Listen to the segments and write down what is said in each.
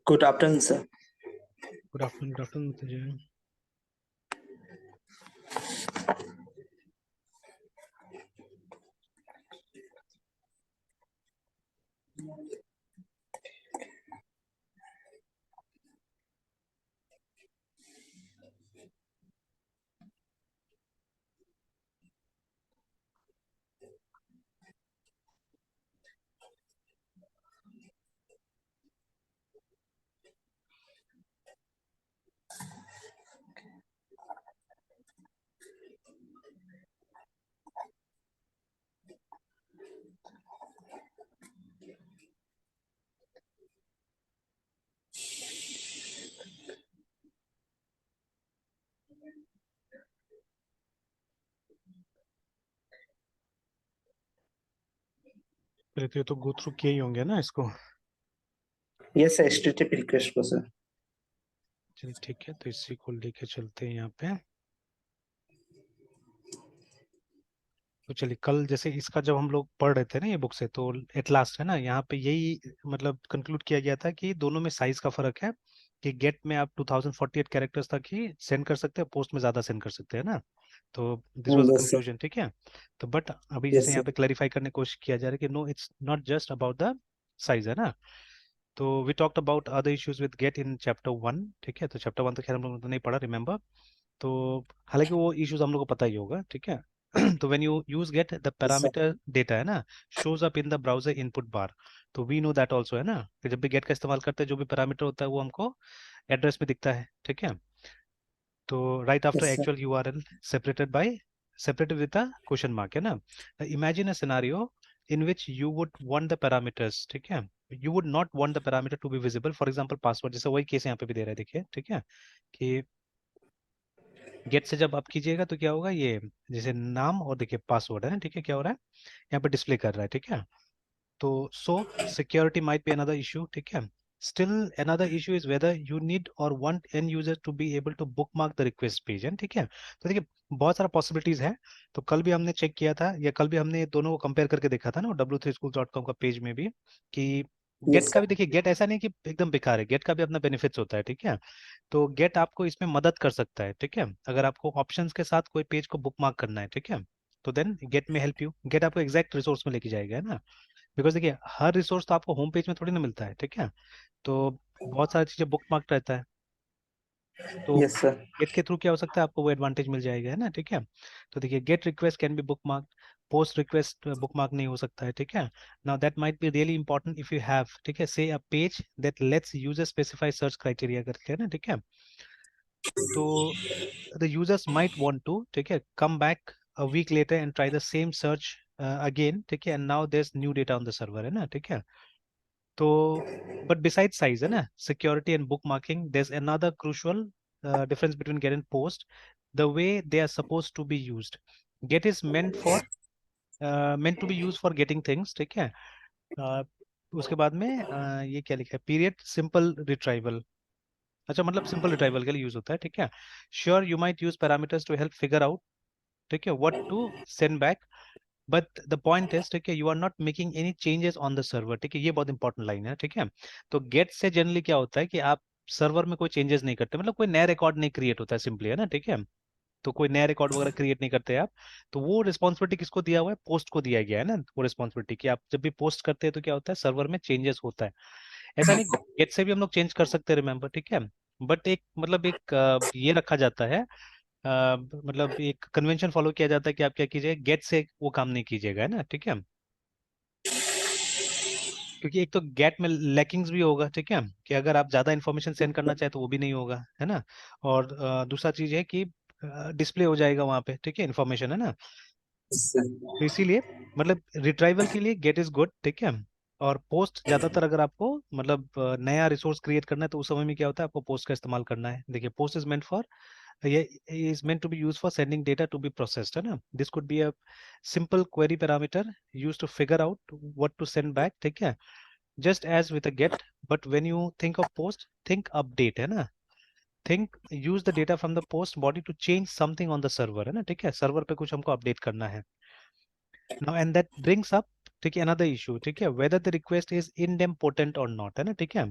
Good afternoon, sir. Good afternoon, Mr. पहले तो ये तो गो थ्रू किए ही होंगे ना इसको। Yes, sir. HTTP request को, sir. चलिए ठीक है, तो इसी को लेके चलते हैं यहाँ पे। तो चलिए कल जैसे इसका जब हम लोग पढ़ रहे थे ना ये बुक से, तो एट लास्ट है ना यहाँ पे यही मतलब कंक्लूड किया गया था कि दोनों में साइज का फर्क है, कि गेट में आप 2048 कैरेक्टर्स तक ही सेंड कर सकते हैं, पोस्ट में ज्यादा सेंड कर सकते हैं ना। तो this was the Yes, sir. Conclusion, ठीक है। तो बट अभी जैसे Yes, यहाँ sir. पे क्लैरिफाई करने की कोशिश किया जा रहा है कि no, it's not just about the size, है ना। तो we talked about other issues with get in chapter 1, ठीक है। तो चैप्टर 1 तो खैर हम लोगों ने नहीं पढ़ा, रिमेंबर। तो हालांकि वो इश्यूज हम लोग को पता ही होगा, ठीक है। तो when you use get the Yes, sir. Parameter data है ना, shows up in the browser input bar. तो वी नो दैट आल्सो, है ना, कि जब भी गेट का इस्तेमाल करते हैं जो भी पैरामीटर होता है वो हमको एड्रेस में दिखता है, ठीक है। तो right after Yes, sir. Actual URL separated with a question mark, है ना। Imagine a scenario in which you would want the parameters, ठीक है, you would not want the parameter to be visible, for example password, जैसे वही case यहाँ पे भी दे रहा है, देखिए, ठीक है, कि गेट से जब आप कीजिएगा तो क्या होगा, ये जैसे नाम और देखिए पासवर्ड है ना, ठीक है, क्या हो रहा है यहाँ पे डिस्प्ले कर रहा है, ठीक है। तो so security might be another issue, ठीक है। Still another issue is whether you need और want end user to be able to bookmark the request page, है, ठीक है। तो देखिए बहुत सारा पॉसिबिलिटीज है। तो कल भी हमने चेक किया था, या कल भी हमने दोनों को कंपेयर करके देखा था ना w3schools.com का पेज में भी, कि गेट Yes, का sir. भी देखिए, गेट ऐसा नहीं कि एकदम बेकार है, गेट का भी अपना बेनिफिट्स होता है, ठीक है। तो गेट आपको इसमें मदद कर सकता है, ठीक है, अगर आपको ऑप्शंस के साथ कोई पेज को बुक मार्क करना है, ठीक है। तो देन गेट में हेल्प यू, गेट आपको एग्जैक्ट रिसोर्स में लेके जाएगा, है ना। बिकॉज देखिए हर रिसोर्स तो आपको होम पेज में थोड़ी ना मिलता है, ठीक है। तो बहुत सारी चीजें बुक मार्क रहता है। तो Yes, sir. गेट के थ्रू क्या हो सकता है, आपको वो एडवांटेज मिल जाएगा, है ना, ठीक है। तो देखिए gate request can be book mark, post request book mark नहीं हो सकता है, ठीक है। Now that might be really important if you have, ठीक है, से a page that let's user specify search criteria करके, है ना, ठीक है। तो the users might want to, ठीक है, come back a week later and try the same search again, ठीक है, and now there's new data on the server, है ना, ठीक है। तो but besides size, है ना, security and bookmarking, there's another crucial difference between get and post, the way they are supposed to be used. Get is meant to be used for getting things, ठीक है। uh, उसके बाद में ये क्या लिखा है, पीरियड सिंपल रिट्राइवल, अच्छा मतलब सिंपल रिट्राइवल के लिए यूज होता है, ठीक है। Sure you might use parameters to help figure out, ठीक है, what to send back, but the point is, ठीक है, you are not making any changes on the server, ठीक है, ये बहुत इंपॉर्टेंट लाइन है, ठीक है। तो गेट से जनरली क्या होता है कि आप सर्वर में कोई चेंजेस नहीं करते, मतलब कोई नया रिकॉर्ड नहीं क्रिएट होता है, सिंपली, है ना, ठीक है। तो कोई नया रिकॉर्ड वगैरह क्रिएट नहीं करते आप। तो वो रिस्पॉन्सिबिलिटी किसको दिया हुआ है, पोस्ट को दिया गया है ना, वो रिस्पॉन्सिबिलिटी कि आप जब भी पोस्ट करते हैं तो क्या होता है, सर्वर में चेंजेस होता है। ऐसा नहीं, गेट से भी हम लोग चेंज कर सकते हैं, रिमेम्बर, ठीक है। बट एक मतलब एक ये रखा जाता है, मतलब एक कन्वेंशन फॉलो किया जाता है कि आप क्या कीजिए, गेट से वो काम नहीं कीजिएगा, है ना, ठीक है। क्योंकि एक तो गेट में लैकिंग्स भी होगा, ठीक है, कि अगर आप ज्यादा इन्फॉर्मेशन सेंड करना चाहे तो वो भी नहीं होगा, है ना। और दूसरा चीज है कि डिस्प्ले हो जाएगा वहां पे, ठीक है, इन्फॉर्मेशन, है ना। Yes, sir. तो इसीलिए मतलब रिट्राइवल के लिए गेट इज गुड, ठीक है। और पोस्ट ज्यादातर अगर आपको मतलब नया रिसोर्स क्रिएट करना है तो उस समय में क्या होता है, आपको पोस्ट का इस्तेमाल करना है। देखिए पोस्ट इज मेंट फॉर, ये is meant to be used for sending data to be processed, है ना। This could be a simple query parameter used to figure out what to send back, ठीक है, just as with a get, but when you think of post, think update, है ना। think use the data from the post body to change something on the server, है ना, ठीक है, server पे कुछ हमको अपडेट करना है। now and that brings up, ठीक है, another issue, ठीक है, whether the request is idempotent or not, है ना, ठीक है।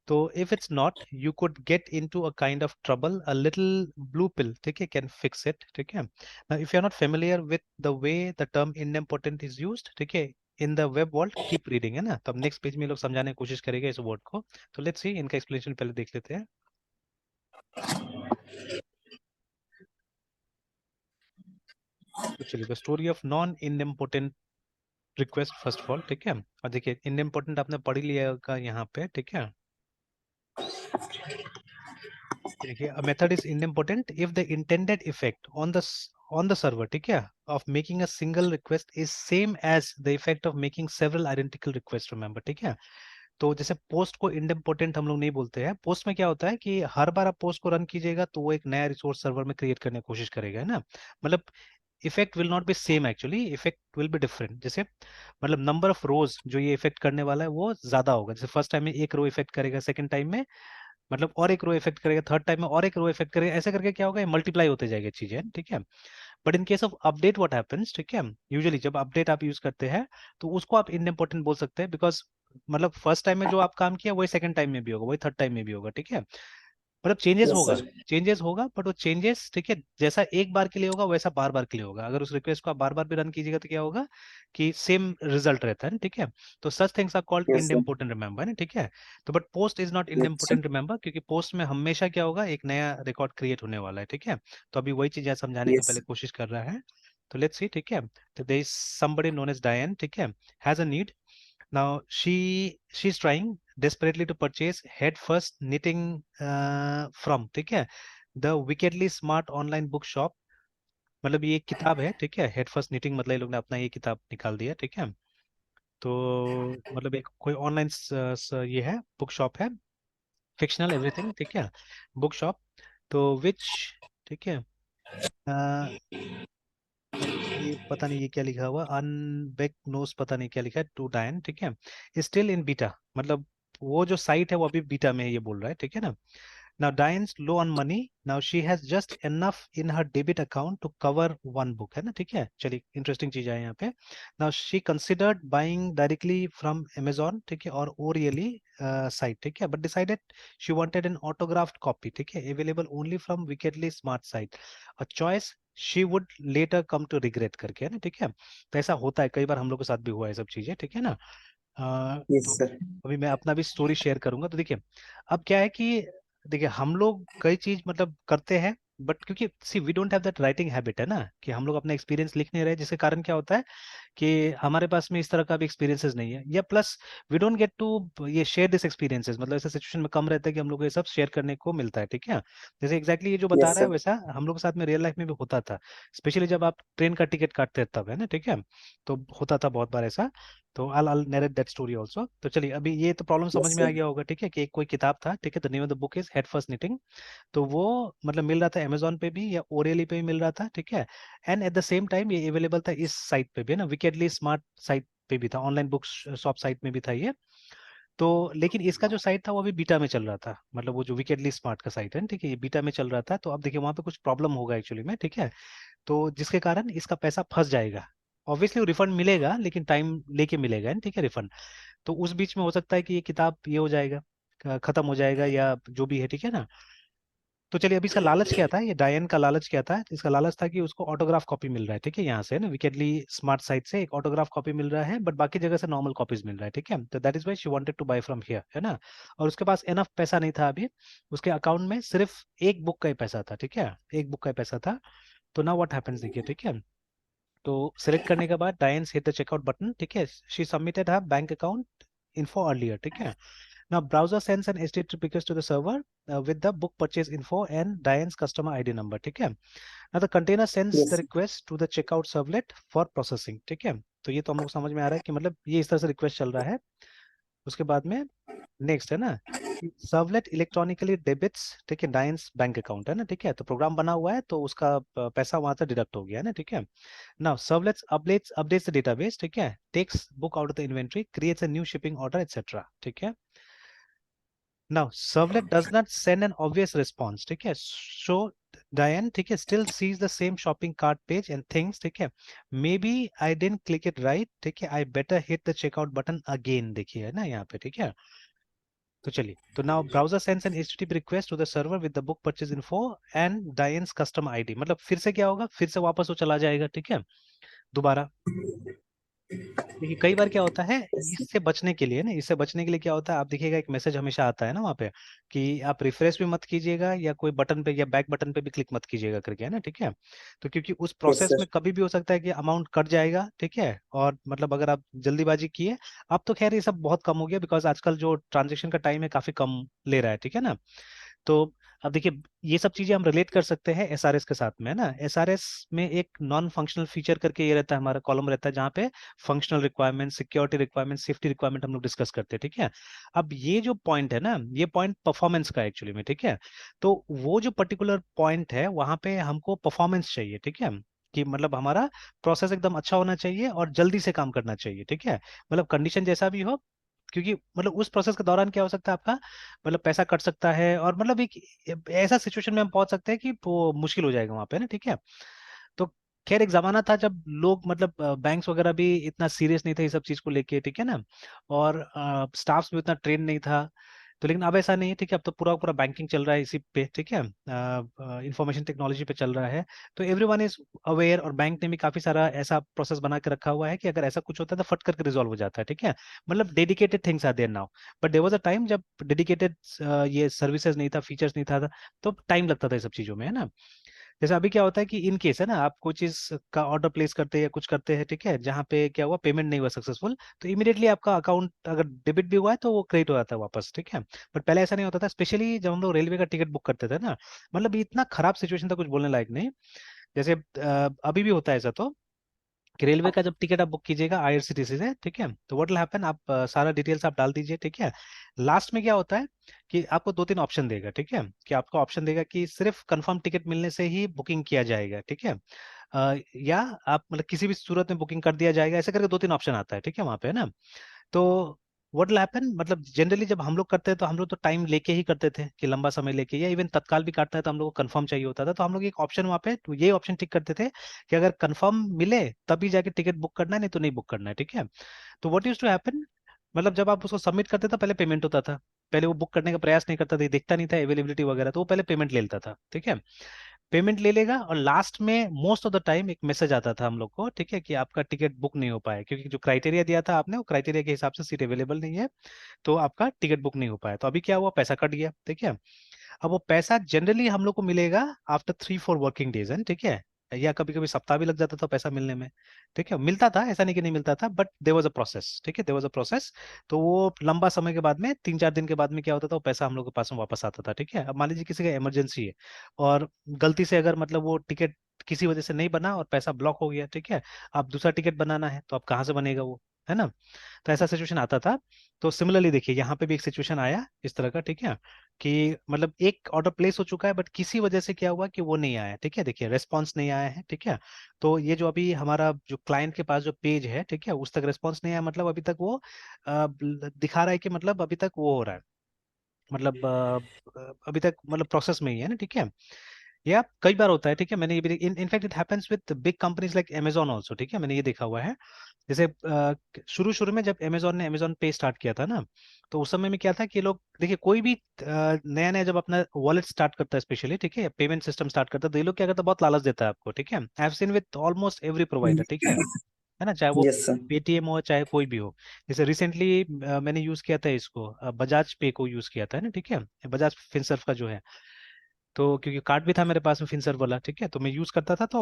तो if it's not, you could get into a kind of trouble. A little blue pill, ठीक है, can fix it, ठीक है. Now if you're not familiar with the way the term idempotent is used, ठीक है, in the web world, keep reading, है ना. तो अब नेक्स्ट पेज में लोग समझाने की कोशिश करेंगे इस वर्ड को. तो लेट्स सी, इनका एक्सप्लेनेशन पहले देख लेते हैं. तो चलिए, the story of non idempotent request first of all, ठीक है. और देखिए, idempotent आपने पढ़ ही लिया होगा यहाँ पे, ठीक है. देखिए, a method is idempotent if the intended effect on the server, ठीक है, of making a single request is same as the effect of making several identical requests, remember, ठीक है. तो जैसे पोस्ट को idempotent हम लोग नहीं बोलते हैं. पोस्ट में क्या होता है कि हर बार आप पोस्ट को रन कीजिएगा तो वो एक नया रिसोर्स सर्वर में क्रिएट करने की कोशिश करेगा, है ना. मतलब effect will not be same, actually effect will be different. जैसे मतलब नंबर ऑफ रोज जो ये इफेक्ट करने वाला है वो ज्यादा होगा. जैसे फर्स्ट टाइम में एक रो इफेक्ट करेगा, सेकंड टाइम में मतलब और एक रो इफेक्ट करेगा, थर्ड टाइम में और एक रो इफेक्ट करेगा. ऐसे करके क्या होगा, मल्टीप्लाई होते जाएगा चीजें, ठीक है. But in case of update what happens, ठीक है, यूजुअली जब अपडेट आप यूज करते हैं तो उसको आप इनइम्पोर्टेंट बोल सकते हैं, बिकॉज मतलब फर्स्ट टाइम में जो आप काम किया वही सेकंड टाइम में भी होगा, वही थर्ड टाइम में भी होगा, ठीक है. मतलब चेंजेस यस होगा, सर. चेंजेस होगा, बट वो चेंजेस, ठीक है, जैसा एक बार के लिए होगा वैसा बार बार के लिए होगा. अगर उस रिक्वेस्ट को आप बार बार भी रन कीजिएगा तो क्या होगा कि सेम रिजल्ट रहता है, ठीक है. तो such things are called yes sir. Idempotent, remember ना, ठीक है. तो but post is not yes sir. Idempotent, remember, क्योंकि पोस्ट में हमेशा क्या होगा, एक नया रिकॉर्ड क्रिएट होने वाला है, ठीक है. तो अभी वही चीज समझाने की यस. पहले कोशिश कर रहा है. तो लेट्स सी, ठीक है. तो there is somebody known as Diane, ठीक है, has a need. Now she's trying desperately to purchase head first knitting from, ठीक है, the wickedly smart online book shop. मतलब ये एक किताब है, ठीक है. हेड फर्स्ट नीटिंग मतलब ये लोग ने अपना ये किताब निकाल दिया, ठीक है. तो मतलब एक कोई ऑनलाइन ये है, बुक शॉप है, फिक्शनल एवरीथिंग, ठीक है, बुक शॉप. तो विच, ठीक है, अब ये पता नहीं ये क्या लिखा हुआ, अनबेक नोस, पता नहीं क्या लिखा है, टू डायन, ठीक है, स्टिल इन बीटा. मतलब वो जो साइट है वो अभी बीटा में है, ये बोल रहा है, ठीक है ना. Now Diane's low on money. Now she has just enough in her debit account to cover one book, है ना, ठीक है. चलिए, इंटरेस्टिंग चीज है यहाँ पे. Now she considered buying directly from Amazon, ठीक है, और Orially site, ठीक है, but decided she wanted an autographed copy, ठीक है, available only from Wickedly Smart site. A choice she would later come to regret करके, है ना, ठीक है. तो ऐसा होता है, कई बार हम लोग के साथ भी हुआ है सब चीजें, ठीक है ना. यस तो सर. अभी मैं अपना भी स्टोरी शेयर करूंगा. तो देखिए, अब क्या है कि देखिए हम लोग कई चीज मतलब करते हैं, बट क्योंकि see we don't have that writing habit, है ना, कि हम लोग अपना एक्सपीरियंस लिख नहीं रहे, जिसके कारण क्या होता है कि हमारे पास में इस तरह का भी एक्सपीरियंसेस नहीं है, या plus we don't get to ये शेयर दिस एक्सपीरियंसेस. मतलब ऐसे सिचुएशन में कम रहता है कि हम लोग को ये सब शेयर करने को मिलता है, ठीक है. जैसे एग्जैक्टली ये जो बता यस रहा है सर. वैसा हम लोग के साथ में रियल लाइफ में भी होता था, स्पेशली जब आप ट्रेन का टिकट काटते हैं तब, है ना, ठीक है. तो होता था बहुत बार ऐसा. तो I'll narrate that story also. तो चलिए, अभी ये तो प्रॉब्लम समझ यस में आ सर. गया होगा, ठीक है, कि एक कोई किताब था, ठीक है, the name of the book is head first knitting. तो वो मतलब मिल रहा था अमेजोन पे भी या ओरेली पे भी मिल रहा था, ठीक है. And at the same time ये अवेलेबल था इस साइट पे भी, है ना, विकेडली स्मार्ट साइट पे भी था, ऑनलाइन बुक शॉप साइट में भी था ये. तो लेकिन इसका जो साइट था वो अभी बीटा में चल रहा था, मतलब वो जो विकेडली स्मार्ट का साइट है, ठीक है, ये बीटा में चल रहा था. तो अब देखिए वहां पे कुछ प्रॉब्लम होगा एक्चुअली में, ठीक है. तो जिसके कारण इसका पैसा फंस जाएगा. ऑब्वियसली रिफंड मिलेगा, लेकिन टाइम लेके मिलेगा, ठीक है, रिफंड. तो उस बीच में हो सकता है कि ये किताब ये हो जाएगा, खत्म हो जाएगा या जो भी है, ठीक है ना. तो चलिए, अभी इसका लालच क्या था, ये डायन का लालच क्या था. इसका लालच था कि उसको ऑटोग्राफ कॉपी मिल रहा है, ठीक है, यहाँ से ना विकेडली स्मार्ट साइट से एक ऑटोग्राफ कॉपी मिल रहा है, बट बाकी जगह से नॉर्मल कॉपीज मिल रहा है, ठीक है. तो that is why she wanted to buy from here, है ना. और उसके पास एनफ पैसा नहीं था अभी, उसके अकाउंट में सिर्फ एक बुक का ही पैसा था, ठीक है, एक बुक का ही पैसा था. तो नाउ व्हाट हैपेंस, देखिए, ठीक है. तो सिलेक्ट करने के बाद डायन हिट द चेकआउट बटन, ठीक है, she submitted her bank account info earlier, ठीक है. Now browser sends an HTTP request to the server with the book purchase info and Diane's customer ID number, ठीक है. Now the container sends the yes. request to the checkout servlet for processing, ठीक है. तो ये तो हम लोग समझ में आ रहा है कि मतलब ये इस तरह से रिक्वेस्ट चल रहा है. उसके बाद में नेक्स्ट है ना, सर्वलेट इलेक्ट्रॉनिकली डेबिट्स, ठीक है, डायंस बैंक अकाउंट, है ना, ठीक है. तो प्रोग्राम बना हुआ है तो उसका पैसा वहां से डिडक्ट हो गया है ना, ठीक है. Now servlets updates the database, ठीक है, text book out of the inventory, creates a new shipping order etcetera, ठीक है. Now, servlet does not send an obvious response, ठीक है. So Diane, ठीक है, still sees the same shopping cart page and thinks, ठीक है, maybe I didn't click it right, ठीक है, I better hit the checkout button again, देखिए, है ना यहाँ पे, ठीक है. तो चलिए, तो now browser sends an HTTP request to the server with the book purchase info and Diane's custom ID. मतलब फिर से क्या होगा, फिर से वापस वो चला जाएगा, ठीक है, दोबारा। देखिए कई बार क्या होता है, Yes, sir. इससे बचने के लिए ना, इससे बचने के लिए क्या होता है, आप देखिएगा एक मैसेज हमेशा आता है ना वहाँ पे कि आप रिफ्रेश भी मत कीजिएगा या कोई बटन पे या बैक बटन पे भी क्लिक मत कीजिएगा करके, है ना, ठीक है। तो क्योंकि उस Yes, प्रोसेस sir. में कभी भी हो सकता है कि अमाउंट कट जाएगा, ठीक है, और मतलब अगर आप जल्दीबाजी किए, अब तो खैर ये सब बहुत कम हो गया बिकॉज आजकल जो ट्रांजेक्शन का टाइम है काफी कम ले रहा है, ठीक है ना। तो अब देखिए, ये सब चीजें हम रिलेट कर सकते हैं एसआरएस के साथ में, है ना। एसआरएस में एक नॉन फंक्शनल फीचर करके ये रहता है, हमारा कॉलम रहता है जहाँ पे functional requirement, security requirement, safety requirement हम लोग डिस्कस करते हैं, ठीक है। अब ये जो पॉइंट है ना, ये पॉइंट परफॉर्मेंस का एक्चुअली में, ठीक है। तो वो जो पर्टिकुलर पॉइंट है वहां पे हमको परफॉर्मेंस चाहिए, ठीक है, कि मतलब हमारा प्रोसेस एकदम अच्छा होना चाहिए और जल्दी से काम करना चाहिए, ठीक है। मतलब कंडीशन जैसा भी हो, क्योंकि मतलब उस प्रोसेस के दौरान क्या हो सकता है आपका, मतलब पैसा कट सकता है, और मतलब एक ऐसा सिचुएशन में हम पहुंच सकते हैं कि वो मुश्किल हो जाएगा वहां पे ना, ठीक है। तो खैर एक जमाना था जब लोग मतलब बैंक्स वगैरह भी इतना सीरियस नहीं थे इस सब चीज को लेके, ठीक है ना, और स्टाफ्स भी उतना ट्रेन नहीं था। तो लेकिन अब ऐसा नहीं है, ठीक है, अब तो पूरा पूरा बैंकिंग चल रहा है इसी पे, ठीक है, इंफॉर्मेशन टेक्नोलॉजी पे चल रहा है। तो एवरीवन इज अवेयर, और बैंक ने भी काफी सारा ऐसा प्रोसेस बना के रखा हुआ है कि अगर ऐसा कुछ होता है तो फट करके रिजॉल्व हो जाता है, ठीक है। मतलब dedicated things are there now, but there was a time जब डेडिकेटेड ये सर्विसेज नहीं था, फीचर्स नहीं था, तो टाइम लगता था ये सब चीजों में, है ना। जैसे अभी क्या होता है कि इन केस है ना, आप कोई चीज का ऑर्डर प्लेस करते हैं या कुछ करते हैं, ठीक है, जहाँ पे क्या हुआ, पेमेंट नहीं हुआ सक्सेसफुल, तो इमीडिएटली आपका अकाउंट अगर डेबिट भी हुआ है तो वो क्रेडिट हो जाता है वापस, ठीक है। बट पहले ऐसा नहीं होता था, स्पेशली जब हम लोग रेलवे का टिकट बुक करते थे ना, मतलब ये इतना खराब सिचुएशन था कुछ बोलने लायक नहीं। जैसे अभी भी होता है ऐसा, तो कि रेलवे का जब टिकट आप बुक कीजिएगा IRCTC से, ठीक है, तो व्हाट विल हैपन, आप सारा डिटेल्स आप डाल दीजिए, ठीक है। लास्ट में क्या होता है कि आपको दो तीन ऑप्शन देगा, ठीक है, कि आपको ऑप्शन देगा कि सिर्फ कंफर्म टिकट मिलने से ही बुकिंग किया जाएगा, ठीक है, या आप मतलब किसी भी सूरत में बुकिंग कर दिया जाएगा, ऐसे करके दो तीन ऑप्शन आता है, ठीक है, वहां पे, है ना। तो व्हाट विल हैपन, मतलब जनरली जब हम लोग करते हैं तो हम लोग तो टाइम लेके ही करते थे कि लंबा समय लेके, या इवन तत्काल भी काटता है तो हम लोग को कंफर्म चाहिए होता था, तो हम लोग एक ऑप्शन वहाँ पे तो ये ऑप्शन टिक करते थे कि अगर कंफर्म मिले तभी जाके टिकट बुक करना है, नहीं तो नहीं बुक करना है, ठीक है। तो व्हाट यूज टू हैपन, मतलब जब आप उसको सबमिट करते था पहले पेमेंट होता था, पहले वो बुक करने का प्रयास नहीं करता था, ये देखता नहीं था अवेलेबिलिटी वगैरह, तो वो पहले पेमेंट ले लेता था, ठीक है। पेमेंट ले लेगा और लास्ट में मोस्ट ऑफ द टाइम एक मैसेज आता था हम लोग को, ठीक है, कि आपका टिकट बुक नहीं हो पाया, क्योंकि जो क्राइटेरिया दिया था आपने वो क्राइटेरिया के हिसाब से सीट अवेलेबल नहीं है, तो आपका टिकट बुक नहीं हो पाया। तो अभी क्या हुआ, पैसा कट गया, ठीक है। अब वो पैसा जनरली हम लोग को मिलेगा आफ्टर 3-4 वर्किंग डेज है, ठीक है, या कभी कभी सप्ताह भी लग जाता था पैसा मिलने में, ठीक है। मिलता था, ऐसा नहीं कि नहीं मिलता था, but there was a process, ठीक है, देयर वाज अ प्रोसेस। तो वो लंबा समय के बाद में 3-4 दिन के बाद में क्या होता था, वो पैसा हम लोग के पास में वापस आता था, ठीक है। अब मान लीजिए किसी का इमरजेंसी है और गलती से अगर मतलब वो टिकट किसी वजह से नहीं बना और पैसा ब्लॉक हो गया, ठीक है, अब दूसरा टिकट बनाना है तो अब कहाँ से बनेगा वो, है ना। तो ऐसा सिचुएशन आता था। तो सिमिलरली देखिए यहाँ पे भी एक सिचुएशन आया इस तरह का, ठीक है, कि मतलब एक ऑर्डर प्लेस हो चुका है बट किसी वजह से क्या हुआ कि वो नहीं आया, ठीक है, देखिए रेस्पॉन्स नहीं आया है, ठीक है। तो ये जो अभी हमारा जो क्लाइंट के पास जो पेज है, ठीक है, उस तक रेस्पॉन्स नहीं आया, मतलब अभी तक वो दिखा रहा है कि मतलब अभी तक वो हो रहा है, मतलब अभी तक मतलब प्रोसेस में ही है ना, ठीक है। या कई बार होता है, ठीक है, मैंने ये भी in fact it happens with big companies like Amazon also, ठीक है, मैंने ये देखा हुआ है। जैसे शुरू शुरू में जब अमेजोन ने अमेजोन पे स्टार्ट किया था ना, तो उस समय में क्या था कि लोग देखिए कोई भी नया नया जब अपना वॉलेट स्टार्ट करता है स्पेशली, ठीक है, पेमेंट सिस्टम स्टार्ट करता है, तो ये लोग क्या करता है, बहुत लालच देता है आपको, ठीक है। I have seen with almost every provider, ठीक है ना, चाहे वो yes, sir. पेटीएम हो चाहे कोई भी हो। जैसे रिसेंटली मैंने यूज किया था इसको, बजाज पे को यूज किया था, है ना, ठीक है, बजाज फिनसर्व का जो है। तो क्योंकि कार्ड भी था मेरे पास में फिनसर्व वाला, ठीक है, तो मैं यूज करता था, तो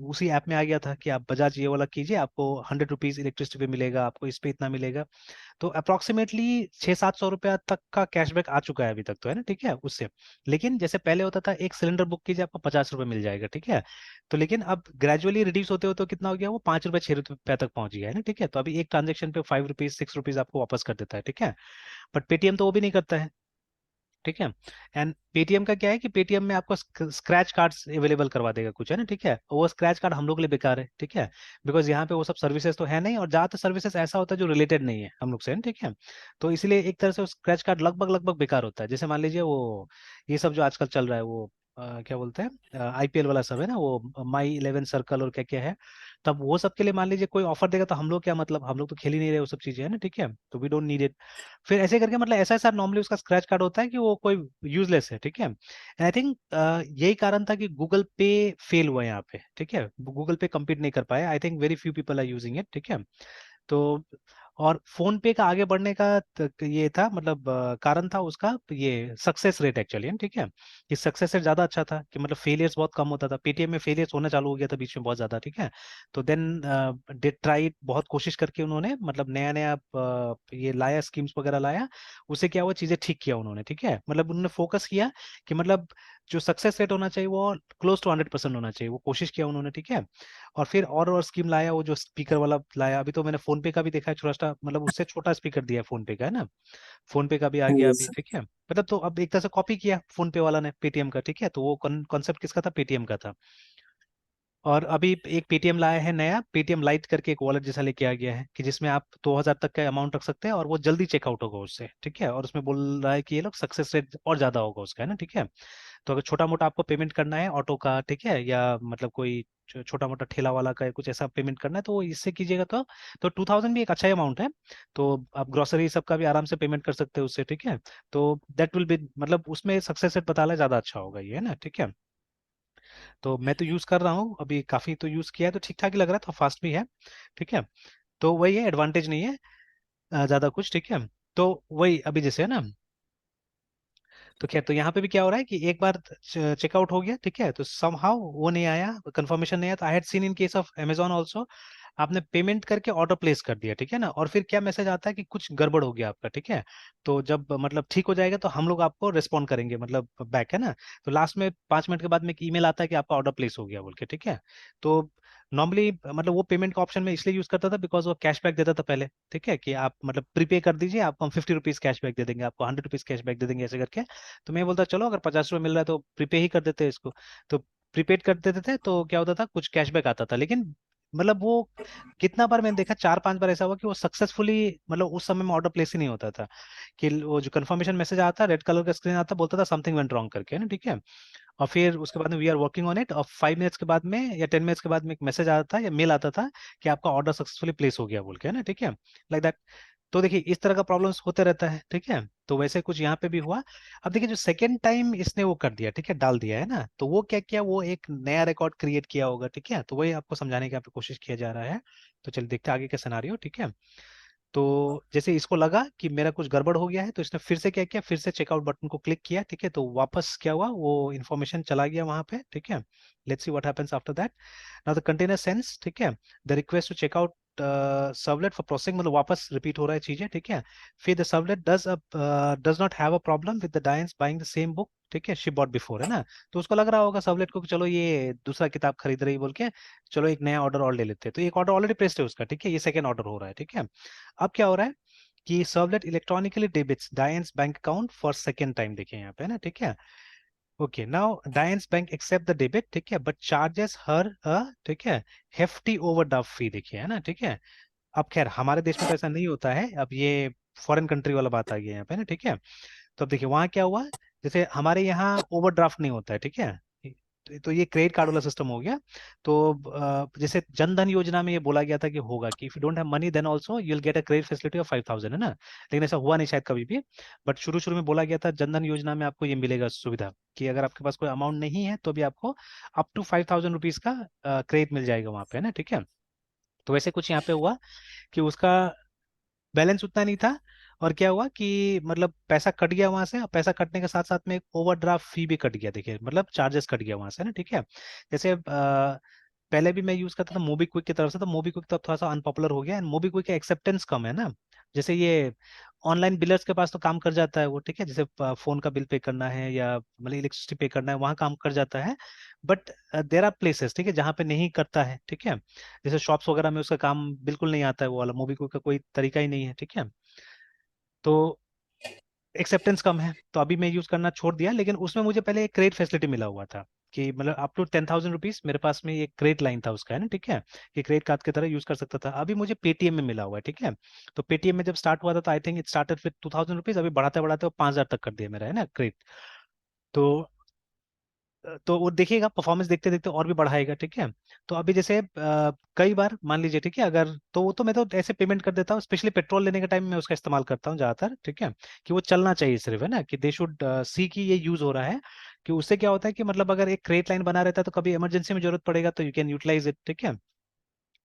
उसी ऐप में आ गया था कि आप बजाज ये वाला कीजिए, आपको 100 रुपीज इलेक्ट्रिसिटी पे मिलेगा, आपको इस पे इतना मिलेगा। तो अप्रोक्सीमेटली 600-700 रुपया तक का कैशबैक आ चुका है अभी तक, तो है ना, ठीक है, उससे। लेकिन जैसे पहले होता था एक सिलेंडर बुक कीजिए आपको 50 रुपये मिल जाएगा, ठीक है। तो लेकिन अब ग्रेजुअली रिड्यूस होते होते कितना हो गया, वो 5 रुपये 6 रुपये तक पहुंच गया है ना, ठीक है। तो अभी एक ट्रांजेक्शन पे 5 रुपीज 6 रुपीज आपको वापस कर देता है, ठीक है। बट पेटीएम तो वो भी नहीं करता है, ठीक है। एंड पेटीएम का क्या है कि पेटीएम में आपको स्क्रैच कार्ड्स अवेलेबल करवा देगा कुछ, है ना, ठीक है, वो स्क्रैच कार्ड हम लोग के लिए बेकार है, ठीक है, बिकॉज यहाँ पे वो सब सर्विसेज तो है नहीं, और ज्यादातर सर्विसेज ऐसा होता है जो रिलेटेड नहीं है हम लोग से, है ना, ठीक है। तो इसलिए एक तरह से वो स्क्रैच कार्ड लगभग लगभग बेकार होता है। जैसे मान लीजिए वो ये सब जो आजकल चल रहा है वो क्या बोलते हैं, IPL वाला सब है ना, वो माई 11 सर्कल और क्या क्या है, तब वो सब के लिए मान लीजिए कोई ऑफर देगा तो हम लोग क्या मतलब, हम लोग तो खेल ही नहीं रहे वो सब चीजें, है ना, ठीक है, तो वी डोंट नीड इट। फिर ऐसे करके मतलब ऐसा ऐसा नॉर्मली उसका स्क्रैच कार्ड होता है कि वो कोई यूजलेस है, ठीक है। एंड आई थिंक यही कारण था कि गूगल पे फेल हुआ यहाँ पे, ठीक है, गूगल पे compete नहीं कर पाया। I think very few people are using it, ठीक है। तो और फोन पे का आगे बढ़ने का ये था मतलब कारण था उसका ये सक्सेस रेट एक्चुअली, ठीक है, कि सक्सेस रेट ज्यादा अच्छा था, कि मतलब फेलियर्स बहुत कम होता था। पेटीएम में फेलियर्स होना चालू हो गया था बीच में बहुत ज्यादा, ठीक है। तो देन दे ट्राई, बहुत कोशिश करके उन्होंने मतलब नया नया ये लाया, स्कीम्स वगैरह लाया, उससे क्या हुआ, चीजें ठीक किया उन्होंने, ठीक है। मतलब उन्होंने फोकस किया कि मतलब जो सक्सेस रेट होना चाहिए वो क्लोज टू 100% होना चाहिए, वो कोशिश किया उन्होंने, ठीक है। और फिर और स्कीम लाया, वो जो स्पीकर वाला लाया। अभी तो मैंने फोन पे का भी देखा है, छोटा सा मतलब उससे छोटा स्पीकर दिया है फोन पे का, है ना, फोन पे का भी आ गया यस अभी, सर। ठीक है। मतलब तो अब एक तरह से कॉपी किया फोन पे वाला ने पेटीएम का, ठीक है। तो वो कॉन्सेप्ट किसका था, पेटीएम का था। और अभी एक पेटीएम लाया है नया, पेटीएम लाइट करके एक वॉलेट जैसा लेके आ गया है, कि जिसमें आप 2000 तक का अमाउंट रख सकते हैं और वो जल्दी चेकआउट होगा उससे, ठीक है। और उसमें बोल रहा है कि ये लोग सक्सेस रेट और ज्यादा होगा उसका, है ना, ठीक है। तो अगर छोटा मोटा आपको पेमेंट करना है ऑटो का, ठीक है, या मतलब कोई छोटा मोटा ठेला वाला का कुछ ऐसा पेमेंट करना है तो वो इससे कीजिएगा। तो 2000 भी एक अच्छा अमाउंट है। तो आप ग्रोसरी सब का भी आराम से पेमेंट कर सकते हो उससे, ठीक है। तो दैट विल बी मतलब उसमें सक्सेस रेट बता ज्यादा अच्छा होगा ये, है ना, ठीक है। तो मैं तो यूज कर रहा हूँ अभी, काफी तो यूज किया है, तो ठीक ठाक ही लग रहा है, तो फास्ट भी है, ठीक है। तो वही है, एडवांटेज नहीं है ज्यादा कुछ, ठीक है। तो वही अभी जैसे है ना, तो खैर तो यहाँ पे भी क्या हो रहा है कि एक बार चेकआउट हो गया, ठीक है, तो समहाउ वो नहीं आया, कंफर्मेशन नहीं आया। तो I had seen in case of Amazon also, आपने पेमेंट करके ऑर्डर प्लेस कर दिया, ठीक है ना, और फिर क्या मैसेज आता है कि कुछ गड़बड़ हो गया आपका, ठीक है। तो जब मतलब ठीक हो जाएगा तो हम लोग आपको रिस्पॉन्ड करेंगे मतलब बैक, है ना। तो लास्ट में 5 मिनट के बाद में एक ईमेल आता है कि आपका ऑर्डर प्लेस हो गया बोल के, ठीक है। तो नॉर्मली मतलब वो पेमेंट का ऑप्शन मैं इसलिए यूज करता था बिकॉज वो कैशबैक देता था पहले, ठीक है, कि आप मतलब प्रीपे कर दीजिए, आपको हम 50 रुपीज कैशबैक दे देंगे, आपको 100 रुपीज कैशबैक दे देंगे, ऐसे करके। तो मैं बोलता चलो अगर 50 रुपये मिल रहा है तो प्रीपे ही कर देते हैं इसको। तो प्रीपेड कर देते थे तो क्या होता था, कुछ कैशबैक आता था। लेकिन मतलब वो कितना बार मैंने देखा, 4-5 बार ऐसा हुआ कि वो सक्सेसफुली मतलब उस समय में ऑर्डर प्लेस ही नहीं होता था, कि वो जो कंफर्मेशन मैसेज आता, रेड कलर का स्क्रीन आता, बोलता था समथिंग वेंट रॉन्ग करके, है ना, ठीक है। और फिर उसके बाद में we are working on it, और 5 मिनट्स के बाद में या 10 मिनट्स के बाद में एक मैसेज आता था या मेल आता था कि आपका ऑर्डर सक्सेसफुली प्लेस हो गया बोल के, है ना, ठीक है, लाइक दैट। तो देखिए इस तरह का प्रॉब्लम्स होते रहता है, ठीक है। तो वैसे कुछ यहाँ पे भी हुआ। अब देखिए जो सेकंड टाइम इसने वो कर दिया, ठीक है, डाल दिया है ना, तो वो क्या किया, वो एक नया रिकॉर्ड क्रिएट किया होगा, ठीक है। तो वही आपको समझाने की यहाँ पे कोशिश किया जा रहा है। तो चलिए देखते हैं आगे का सिनारियो, ठीक है। तो जैसे इसको लगा कि मेरा कुछ गड़बड़ हो गया है, तो इसने फिर से क्या किया, फिर से चेकआउट बटन को क्लिक किया, ठीक है। तो वापस क्या हुआ, वो इन्फॉर्मेशन चला गया वहां पे, ठीक है। Let's see what happens after that. Now the container sends, ठीक है, the request to check out servlet for processing, मतलब वापस रिपीट हो रहा है चीजें, ठीक है। फिर the servlet does not have a problem with the Diane's buying the same book, ठीक है, शी बॉट बिफोर, है ना। तो उसको लग रहा होगा सर्वलेट को कि चलो ये दूसरा किताब खरीद रही बोल के, चलो एक नया ऑर्डर और ले लेते हैं। तो एक ऑर्डर ऑलरेडी प्लेस्ड है उसका, ठीक है, ये सेकंड ऑर्डर हो रहा है, ठीक है। अब क्या हो रहा है कि servlet electronically debits Diane's bank account for second time, देखिए यहाँ पे, है ना, ठीक है। Okay, now Diane's bank accept the debit, ठीक है, बट चार्जेस हर ठीक है, हेफ्टी ओवरड्राफ्ट फी, देखिए, है ना, ठीक है। अब खैर हमारे देश में तो ऐसा नहीं होता है, अब ये फॉरेन कंट्री वाला बात आ गया यहाँ पे ना, ठीक है। तो अब देखिए वहाँ क्या हुआ, जैसे हमारे यहाँ ओवरड्राफ्ट नहीं होता है, ठीक है। तो ये क्रेडिट कार्ड वाला सिस्टम हो गया। तो जैसे जन धन योजना में ये बोला गया था कि होगा कि if you don't have money then also you will get a credit facility of 5000, है ना। लेकिन ऐसा हुआ नहीं शायद कभी भी। बट शुरू शुरू में बोला गया था जन धन योजना में आपको ये मिलेगा सुविधा, कि अगर आपके पास कोई अमाउंट नहीं है तो भी आपको अप टू 5000 रुपीज का क्रेडिट मिल जाएगा वहां पे, है ना, ठीक है। तो वैसे कुछ यहाँ पे हुआ कि उसका बैलेंस उतना नहीं था, और क्या हुआ कि मतलब पैसा कट गया वहां से, और पैसा कटने के साथ साथ में एक ओवरड्राफ्ट फी भी कट गया, देखिए मतलब चार्जेस कट गया वहां से ना, ठीक है। जैसे पहले भी मैं यूज करता था मोबीक्विक की तरफ से, तो मोबीक्विक तो अब थोड़ा सा अनपॉपुलर हो गया है, मोबीक्विक का एक्सेप्टेंस कम है ना। जैसे ये ऑनलाइन बिलर्स के पास तो काम कर जाता है वो, ठीक है, जैसे फोन का बिल पे करना है या मतलब इलेक्ट्रिसिटी पे करना है, वहाँ काम कर जाता है। बट देर आर प्लेसेस, ठीक है, जहाँ पे नहीं करता है, ठीक है। जैसे शॉप्स वगैरह में उसका काम बिल्कुल नहीं आता है, वो वाला मोबीक्विक का कोई तरीका ही नहीं है, ठीक है। तो एक्सेप्टेंस कम है, तो अभी मैं यूज करना छोड़ दिया। लेकिन उसमें मुझे पहले एक क्रेडिट फैसिलिटी मिला हुआ था, कि मतलब अप टू 10,000 रुपीज मेरे पास में एक क्रेडिट लाइन था उसका, है ना, ठीक है, कि क्रेडिट कार्ड की तरह यूज कर सकता था। अभी मुझे पेटीएम में मिला हुआ है, ठीक है। तो पेटीएम में जब स्टार्ट हुआ था तो आई think it started with 2000 rupees, अभी बढ़ाते बढ़ाते वो 5000 तक कर दिया मेरा, है ना, क्रेडिट। तो तो वो देखिएगा परफॉर्मेंस देखते देखते और भी बढ़ाएगा, ठीक है। तो अभी जैसे कई बार मान लीजिए, ठीक है, अगर तो वो तो मैं तो ऐसे पेमेंट कर देता हूँ, स्पेशली पेट्रोल लेने के टाइम मैं उसका इस्तेमाल करता हूँ ज्यादातर, ठीक है, कि वो चलना चाहिए सिर्फ, है ना, कि दे शुड सी कि ये यूज हो रहा है, कि उससे क्या होता है कि मतलब अगर एक क्रेडिट लाइन बना रहता है तो कभी इमरजेंसी में जरूरत पड़ेगा तो यू कैन यूटिलाइज इट, ठीक है।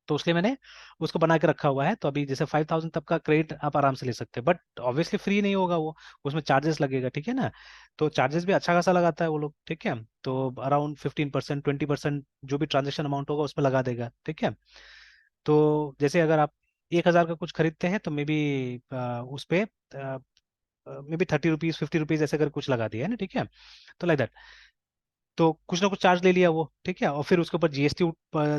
तो इसलिए मैंने उसको बना के रखा हुआ है। तो अभी जैसे 5,000 तक का क्रेडिट आप आराम से ले सकते हैं, बट ऑब्वियसली फ्री नहीं होगा वो, उसमें चार्जेस लगेगा, ठीक है ना। तो चार्जेस भी अच्छा खासा लगाता है वो लोग, ठीक है। तो अराउंड 15%, 20% जो भी ट्रांजेक्शन अमाउंट होगा उसमें लगा देगा, ठीक है। तो जैसे अगर आप 1,000 का कुछ खरीदते हैं तो मे बी उस पे मे बी 30 रुपीज, 50 रुपीज ऐसे कर कुछ लगा दिया है ना, ठीक है। तो लाइक दैट, तो कुछ ना कुछ चार्ज ले लिया वो, ठीक है, और फिर उसके ऊपर जीएसटी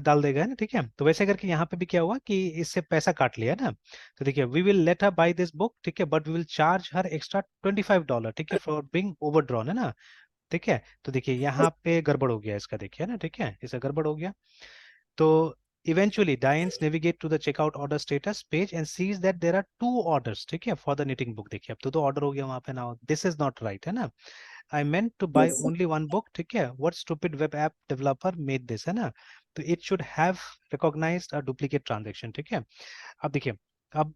डाल देगा, है ना, ठीक है। तो वैसे करके यहाँ पे भी क्या हुआ कि इससे पैसा काट लिया ना। तो देखिए, we will let her buy this book, ठीक है, but we will charge her extra $25, ठीक है, फॉर बीइंग ओवरड्रॉन, है ना, ठीक है। तो देखिए यहाँ पे गड़बड़ हो गया इसका, देखिए, है ना, ठीक है, इसका गड़बड़ हो गया। तो eventually Diane's navigate to the checkout order status page and sees that there are two orders, ठीक है, for the knitting book। देखिए अब तो दो ऑर्डर हो गया वहां पे ना, दिस इज नॉट राइट, है ना। I meant to buy Yes, sir. only one book, ठीक है, what stupid web app developer made this, है ना। तो it should have recognized a duplicate transaction, ठीक है। अब देखिए, अब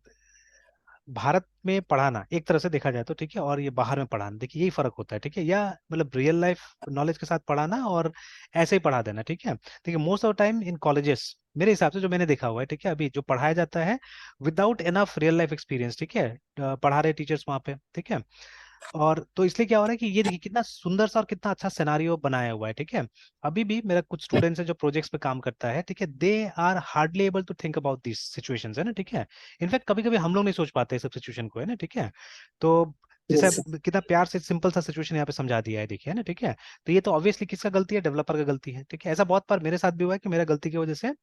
भारत में पढ़ाना एक तरह से देखा जाए तो, ठीक है, और ये बाहर में पढ़ाना, देखिए यही फर्क होता है, ठीक है, या मतलब रियल लाइफ नॉलेज के साथ पढ़ाना और ऐसे ही पढ़ा देना, ठीक है। देखिए most of time in colleges, मेरे हिसाब से जो मैंने देखा हुआ है, ठीक है, अभी जो पढ़ाया जाता है without enough real life experience, ठीक है, पढ़ा रहे टीचर्स वहाँ पे, ठीक है। और तो इसलिए क्या हो रहा है कि ये देखिए कितना सुंदर सा और कितना अच्छा सिनारियो बनाया हुआ है, ठीक है। अभी भी मेरा कुछ स्टूडेंट्स है जो प्रोजेक्ट्स पे काम करता है, ठीक है, they are hardly able to think about this situations, है ना, ठीक है। इनफैक्ट कभी कभी हम लोग नहीं सोच पाते इस सब सिचुएशन को, है ना, ठीक है। तो जैसे Yes, sir. अब कितना प्यार से सिंपल सा सिचुएशन यहाँ पे समझा दिया है, देखिए, है ना, ठीक है। तो ये तो ऑब्वियसली किसका गलती है, डेवलपर का गलती है, ठीक है। ऐसा बहुत बार मेरे साथ भी हुआ है कि मेरा गलती की वजह से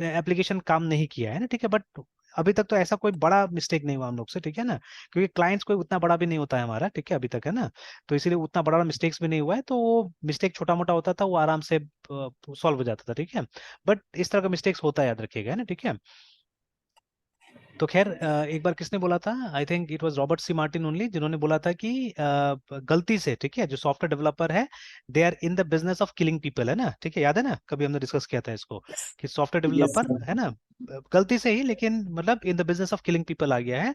एप्लीकेशन काम नहीं किया है ना, ठीक है, बट अभी तक तो ऐसा कोई बड़ा मिस्टेक नहीं हुआ हम लोग से, ठीक है ना, क्योंकि क्लाइंट्स कोई उतना बड़ा भी नहीं होता है हमारा, ठीक है, अभी तक, है ना। तो इसीलिए उतना बड़ा मिस्टेक्स भी नहीं हुआ है, तो वो मिस्टेक छोटा मोटा होता था वो आराम से सॉल्व हो जाता था, ठीक है। बट इस तरह का मिस्टेक्स होता है, याद रखिएगा, है ना, ठीक है। तो खैर एक बार किसने बोला था, I think it was Robert C Martin only, जिन्होंने बोला था कि गलती से, ठीक है, जो सॉफ्टवेयर डेवलपर है they are in the business of killing people, है ना, ठीक है, याद है ना, कभी हमने डिस्कस किया था इसको, कि सॉफ्टवेयर Yes, डेवलपर, sir. है ना, गलती से ही, लेकिन मतलब in the business of killing people आ गया है।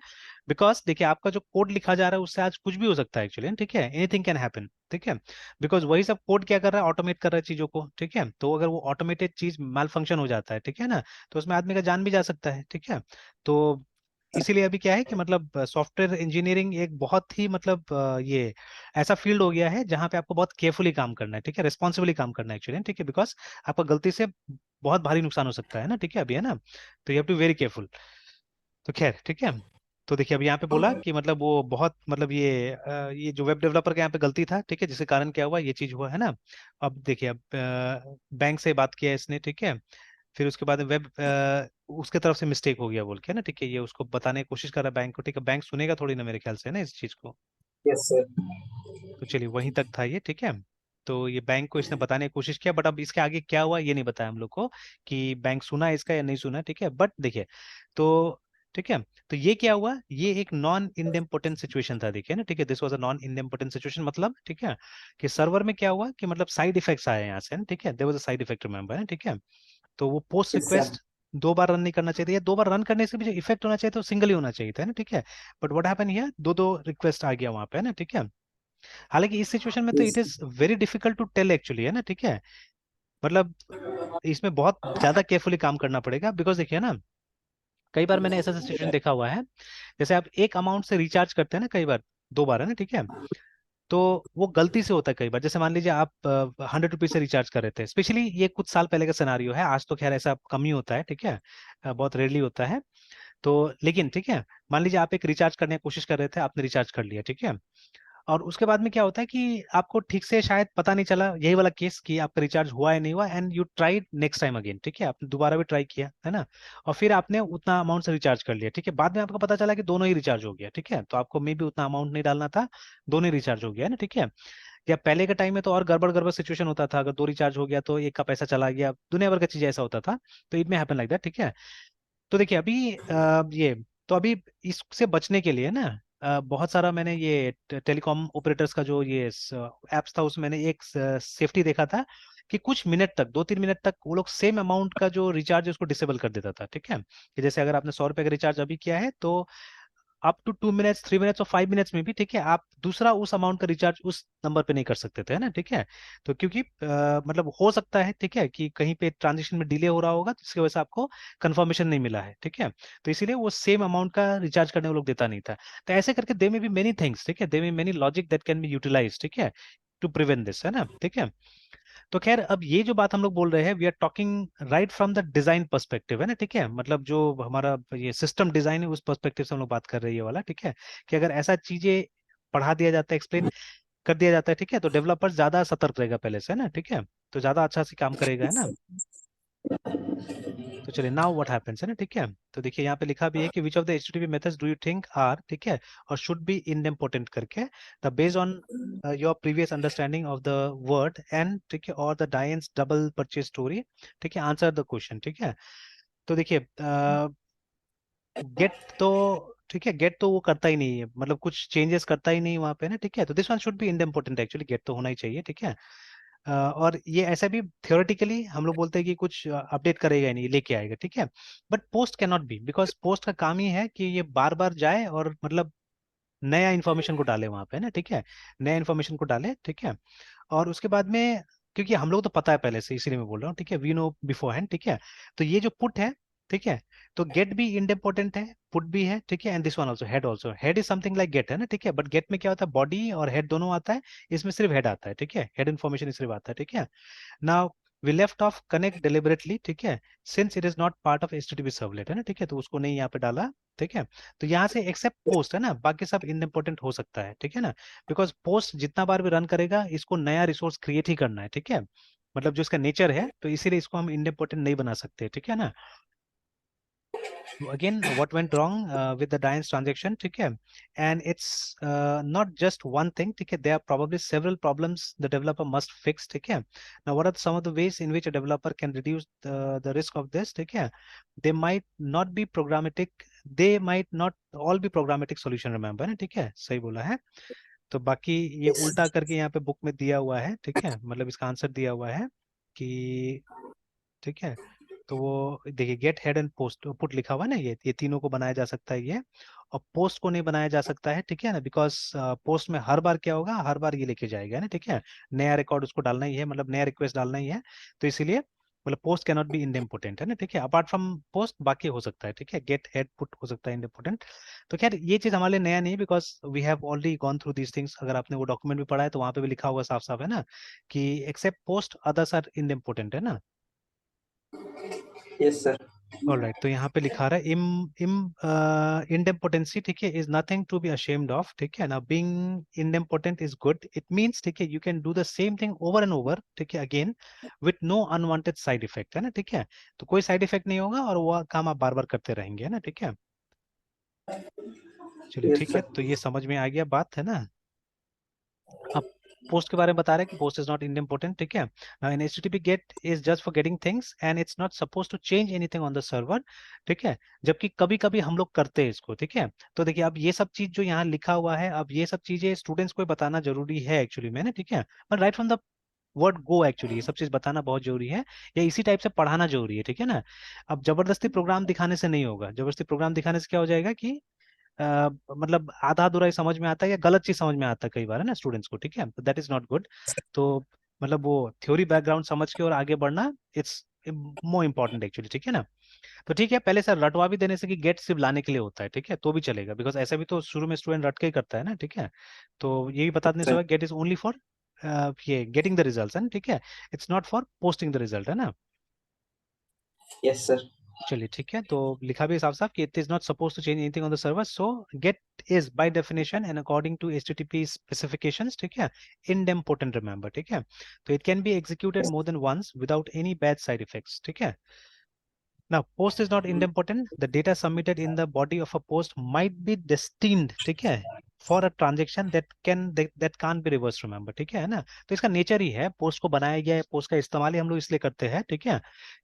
बिकॉज देखिए आपका जो कोड लिखा जा रहा है उससे आज कुछ भी हो सकता है एक्चुअली, ठीक है, एनीथिंग कैन हैपन, ठीक है। बिकॉज वही सब कोड क्या कर रहा है, ऑटोमेट कर रहा है चीजों को, ठीक है। तो अगर वो ऑटोमेटेड चीज माल फंक्शन हो जाता है, ठीक है ना, तो उसमें आदमी का जान भी जा सकता है, ठीक है। तो इसीलिए अभी क्या है कि मतलब सॉफ्टवेयर इंजीनियरिंग एक बहुत ही मतलब ये ऐसा फील्ड हो गया है जहाँ पे आपको बहुत केयरफुली काम करना है, ठीक है, रिस्पॉन्सिबली काम करना है एक्चुअली, ठीक है, बिकॉज आपका गलती से बहुत भारी नुकसान हो सकता है ना, ठीक है, अभी, है ना। तो you have to very careful. तो खैर, ठीक है। तो देखिए अब यहाँ पे बोला कि मतलब वो बहुत मतलब ये जो वेब डेवलपर के यहाँ पे गलती था, ठीक है, जिसके कारण क्या हुआ, ये चीज हुआ, है ना। अब देखिए, अब बैंक से बात किया इसने, ठीक है, फिर उसके बाद वेब उसके तरफ से मिस्टेक हो गया बोल के ना, ठीक है, ये उसको बताने की कोशिश कर रहा है बैंक को, ठीक है, बैंक सुनेगा थोड़ी ना मेरे ख्याल से ना इस चीज को। Yes, sir. तो चलिए वहीं तक था ये, ठीक है। तो ये बैंक को इसने बताने की कोशिश किया, बट अब इसके आगे क्या हुआ ये नहीं बताया हम लोग को, कि बैंक सुना इसका या नहीं सुना, ठीक है, बट देखिए, तो ठीक है, तो ये क्या हुआ, ये एक नॉन इंडेम्पोटेंट सिचुएशन था, देखिए ना, ठीक है, this was a non idempotent situation, मतलब ठीक है, कि सर्वर में क्या हुआ कि मतलब साइड इफेक्ट्स आए यहाँ से ना, ठीक है, there was a side effect, remember, है, ठीक है। तो वो पोस्ट Yes, sir. रिक्वेस्ट दो बार रन नहीं करना चाहिए था, या दो बार रन करने से भी जो इफेक्ट होना चाहिए था वो सिंगल ही होना चाहिए था, है ना, ठीक है। बट व्हाट हैपन हियर, दो दो रिक्वेस्ट आ गया वहां पे, है ना, ठीक है। हालांकि इस सिचुएशन में तो it Yes. Is very difficult to tell actually, है ना, ठीक है। मतलब इसमें बहुत ज्यादा केयरफुली काम करना पड़ेगा, बिकॉज देखिए ना, कई बार मैंने ऐसा सिचुएशन देखा हुआ है, जैसे आप एक अमाउंट से रिचार्ज करते हैं ना, कई बार दो बार, है ना, ठीक है। तो वो गलती से होता है कई बार, जैसे मान लीजिए आप 100 रुपीज से रिचार्ज कर रहे थे, स्पेशली ये कुछ साल पहले का सिनारियो है, आज तो खैर ऐसा कम ही होता है, ठीक है, बहुत रेयरली होता है। तो लेकिन ठीक है, मान लीजिए आप एक रिचार्ज करने की कोशिश कर रहे थे, आपने रिचार्ज कर लिया, ठीक है, और उसके बाद में क्या होता है कि आपको ठीक से शायद पता नहीं चला, यही वाला केस कि आपका रिचार्ज हुआ या नहीं हुआ, and you tried next time again, ठीक है, आपने दोबारा भी ट्राई किया, है ना, और फिर आपने उतना अमाउंट से रिचार्ज कर लिया, ठीक है, बाद में आपको पता चला कि दोनों ही रिचार्ज हो गया, ठीक है, तो आपको मे भी उतना अमाउंट नहीं डालना था, दोनों ही रिचार्ज हो गया, है ना, ठीक है। या पहले के टाइम में तो और गड़बड़ गड़बड़ सिचुएशन होता था, अगर दो रिचार्ज हो गया तो एक का पैसा चला गया, दुनिया भर का चीज ऐसा होता था। तो इट में हैपन लाइक दैट, ठीक है। तो देखिए अभी ये, तो अभी इससे बचने के लिए ना, बहुत सारा मैंने ये टेलीकॉम ऑपरेटर्स का जो ये एप्स था उसमें मैंने एक सेफ्टी देखा था कि कुछ मिनट तक 2-3 मिनट तक वो लोग सेम अमाउंट का जो रिचार्ज है उसको डिसेबल कर देता था, ठीक है। कि जैसे अगर आपने 100 रुपए का रिचार्ज अभी किया है तो अप टू 2 मिनट्स, 3 मिनट्स और 5 मिनट्स में भी, ठीक है, आप दूसरा उस अमाउंट का रिचार्ज उस नंबर पे नहीं कर सकते थे, है ना, ठीक है। तो क्योंकि मतलब हो सकता है, ठीक है, कि कहीं पे ट्रांजेक्शन में डिले हो रहा होगा, जिसकी वजह से आपको कंफर्मेशन नहीं मिला है, ठीक है। तो इसीलिए वो सेम अमाउंट का रिचार्ज करने वो लोग देता नहीं था। तो ऐसे करके दे में बी मेनी थिंग्स, ठीक है, they may many logic that can be utilise, ठीक है, टू प्रिवेंट दिस, है ना, ठीक है। तो खैर अब ये जो बात हम लोग बोल रहे हैं, we are talking right from the design perspective, है ना, ठीक है। मतलब जो हमारा ये सिस्टम डिजाइन है उस पर्सपेक्टिव से हम लोग बात कर रहे हैं ये वाला, ठीक है। कि अगर ऐसा चीजें पढ़ा दिया जाता है, एक्सप्लेन कर दिया जाता है, ठीक है, तो डेवलपर ज्यादा सतर्क रहेगा पहले से, है ना, ठीक है। तो ज्यादा अच्छा से काम करेगा, है ना। तो चलिए, नाउ व्हाट हैपेंस, है ना, ठीक है। तो देखिए यहाँ पे लिखा भी है कि which of the HTTP methods do you think are, ठीक है, और शुड बी इनडेम्पोर्टेंट करके, the based on your previous understanding of the word and, ठीक है, और the Diane's double purchase story, ठीक है, आंसर द क्वेश्चन, ठीक है। तो देखिए गेट तो, ठीक है, गेट तो वो करता ही नहीं है, मतलब कुछ चेंजेस करता ही नहीं वहां पे ना, ठीक है। तो this one should be idempotent, actually GET तो होना ही चाहिए, ठीक है। और ये ऐसा भी थियोरेटिकली हम लोग बोलते हैं कि कुछ अपडेट करेगा ही नहीं, लेके आएगा, ठीक है। But post can not be, because post का काम ही है कि ये बार बार जाए और मतलब नया इन्फॉर्मेशन को डाले वहां पे ना, ठीक है, नया इन्फॉर्मेशन को डाले, ठीक है। और उसके बाद में, क्योंकि हम लोग तो पता है पहले से, इसीलिए मैं बोल रहा हूँ, ठीक है, वी नो बिफोर हैंड, ठीक है। तो ये जो पुट है, ठीक है, तो गेट भी इंडिपेंडेंट है, पुट भी है, ठीक है, and this one also, head also, head is something like get, है ना, ठीक है। बट गेट में क्या होता है, बॉडी और हेड दोनों आता है, इसमें सिर्फ हेड आता है, ठीक है, हेड इन्फॉर्मेशन सिर्फ आता है, ठीक है। Now we left off connect deliberately, ठीक है, since it is not part of HTTP servlet, है ना, ठीक है, तो उसको नहीं यहाँ पे डाला, ठीक है। तो यहाँ से एक्सेप्ट पोस्ट, है ना, बाकी सब इनइम्पोर्टेंट हो सकता है, ठीक है ना। बिकॉज पोस्ट जितना बार भी रन करेगा, इसको नया रिसोर्स क्रिएट ही करना है, ठीक है, मतलब जो इसका नेचर है, तो इसीलिए इसको हम इनइम्पोर्टेंट नहीं बना सकते, ठीक है ना। So again, what went wrong with the Dines transaction, ठीक है, and it's not just one thing, ठीक है, there are probably several problems the developer must fix, ठीक है। Now what are some of the ways in which a developer can reduce the risk of this, ठीक है। They might not be programmatic, they might not all be programmatic solution, remember, ना, ठीक है, सही बोला है। तो बाकी ये Yes. उल्टा करके यहाँ पे बुक में दिया हुआ है, ठीक है, मतलब इसका आंसर दिया हुआ है कि, ठीक है, तो वो देखिए get head and post put लिखा हुआ है ना, ये तीनों को बनाया जा सकता है ये, और पोस्ट को नहीं बनाया जा सकता है, ठीक है ना, बिकॉज पोस्ट में हर बार क्या होगा, हर बार ये लेके जाएगा ना, ठीक है, नया रिकॉर्ड उसको डालना ही है, मतलब नया रिक्वेस्ट डालना ही है। तो इसीलिए मतलब पोस्ट कैनॉट बी इंडेम्पोर्टेंट, है ना, ठीक है। अपार्ट फ्रॉम पोस्ट बाकी हो सकता है, ठीक है, गेट हेड पुट हो सकता है इंडेम्पोर्टेंट। तो खैर ये चीज हमारे लिए नया नहीं है, because we have already gone through these things. अगर आपने वो डॉक्यूमेंट भी पढ़ा है तो वहां पे भी लिखा हुआ साफ साफ, है ना, कि एक्सेप्ट पोस्ट अदर्स आर इंडेम्पोर्टेंट, है ना। Yes, sir. ऑल राइट, तो यहाँ पे लिखा रहा है इम इम इंडेम्पोटेंसी, ठीक है, is nothing to be ashamed of, ठीक है ना। Being idempotent is good, it means, ठीक है, you can do the same thing over and over, ठीक है, again with no unwanted side effect, है ना, ठीक है। तो कोई साइड इफेक्ट नहीं होगा और वो काम आप बार बार करते रहेंगे, है ना, ठीक है। चलिए Yes, ठीक है, sir. तो ये समझ में आ गया बात, है ना। अब पोस्ट के बारे में बता रहे हैं कि पोस्ट इज नॉट इंडिपेंडेंट, ठीक है। Now an HTTP get is just for getting things and it's not suppose to change anything on the server, ठीक है। जबकि कभी कभी हम लोग करते हैं इसको, ठीक है। तो देखिए अब ये सब चीज जो यहाँ लिखा हुआ है, अब ये सब चीजें स्टूडेंट्स को बताना जरूरी है एक्चुअली में ना, ठीक है। But right from the word go, actually ये सब चीज बताना बहुत जरूरी है, या इसी टाइप से पढ़ाना जरूरी है, ठीक है ना। अब जबरदस्ती प्रोग्राम दिखाने से नहीं होगा, जबरदस्ती प्रोग्राम दिखाने से क्या हो जाएगा कि मतलब आधा अधूरा ही समझ में आता है या गलत चीज समझ में आता है कई बार, है ना, स्टूडेंट्स को, ठीक है, दैट इज नॉट गुड। तो मतलब वो थ्योरी बैकग्राउंड समझ के और आगे बढ़ना, इट्स मोर इम्पोर्टेंट एक्चुअली, ठीक है ना। तो ठीक है, पहले सर रटवा भी देने से कि गेट सिर्फ लाने के लिए होता है, ठीक है, तो भी चलेगा, बिकॉज ऐसा भी तो शुरू में स्टूडेंट रट के ही करता है ना, ठीक है। तो ये भी बता देने से Sir. होगा गेट इज ओनली फॉर ये गेटिंग द रिजल्ट, है ना, ठीक है, it's not for posting the result, है ना। Yes, sir. चलिए ठीक है, तो लिखा भी साफ साफ कि it is not suppose to change anything on the server, so get is by definition and according to HTTP specifications, ठीक है, इनडेम्पोर्टेंट, रिमेंबर, ठीक है। तो it can be executed more than once without any bad side effects, ठीक है। Now, post is not idempotent. The data submitted in the body of a post might be destined, ठीक है, for a transaction that can't be reversed, remember, ठीक है ना। तो इसका nature ही है, पोस्ट को बनाया गया है, पोस्ट का इस्तेमाल ही हम लोग इसलिए करते हैं, ठीक है,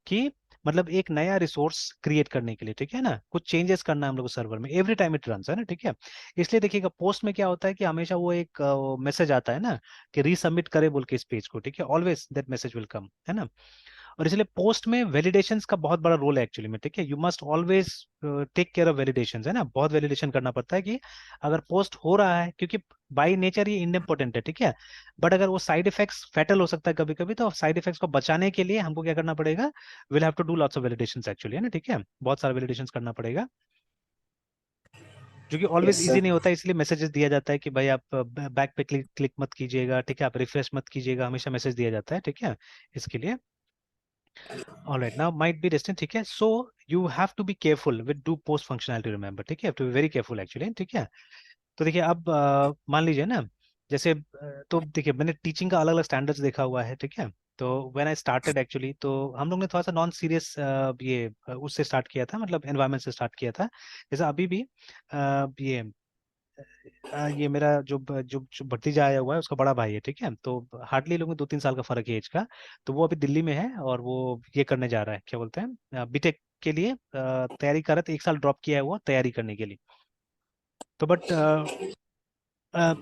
कि मतलब एक नया रिसोर्स क्रिएट करने के लिए, ठीक है ना, कुछ चेंजेस करना है हम लोग को सर्वर में, एवरी टाइम इट रन्स, है ना, ठीक है। इसलिए देखिएगा पोस्ट में क्या होता है कि हमेशा वो एक मैसेज आता है ना कि रीसबमिट करे बोल के इस पेज को, ठीक है, always that message will come, है ना। और इसलिए पोस्ट में वैलिडेशंस का बहुत बड़ा रोल है एक्चुअली में, ठीक है, you must always take care of validations, है ना, बहुत वैलिडेशन करना पड़ता है कि अगर पोस्ट हो रहा है, क्योंकि बाई नेचर ये इंडिम्पोर्टेंट है, ठीक है, बट अगर वो साइड इफेक्ट्स फैटल हो सकता है कभी कभी, तो साइड इफेक्ट्स को बचाने के लिए हमको क्या करना पड़ेगा, will have to do lots of validations actually, है ना, ठीक है, बहुत सारे वैलिडेशंस करना पड़ेगा, जो कि ऑलवेज यस इजी सर। नहीं होता है, इसलिए मैसेजेस दिया जाता है कि भाई आप बैक पे क्लिक क्लिक मत कीजिएगा, ठीक है, आप रिफ्रेश मत कीजिएगा, हमेशा मैसेज दिया जाता है, ठीक है, इसके लिए। Alright, now might be distant, ठीक है, so you have to be careful with do post functionality, remember, ठीक है, have to be very careful actually, ठीक है। तो देखिए अब मान लीजिए ना, जैसे तो देखिए मैंने टीचिंग का अलग अलग स्टैंडर्ड्स देखा हुआ है, ठीक है। तो व्हेन आई स्टार्टेड एक्चुअली, तो हम लोग ने थोड़ा सा नॉन सीरियस ये उससे स्टार्ट किया था, मतलब एनवायरनमेंट से स्टार्ट किया था। जैसे अभी भी ये ये मेरा जो भतीजा आया हुआ है उसका बड़ा भाई है, ठीक है, तो हार्डली लोग में 2-3 साल का फर्क है एज का। तो वो अभी दिल्ली में है और वो ये करने जा रहा है, क्या बोलते हैं, बीटेक के लिए तैयारी कर रहा था, 1 साल ड्रॉप किया है वो तैयारी करने के लिए। तो बट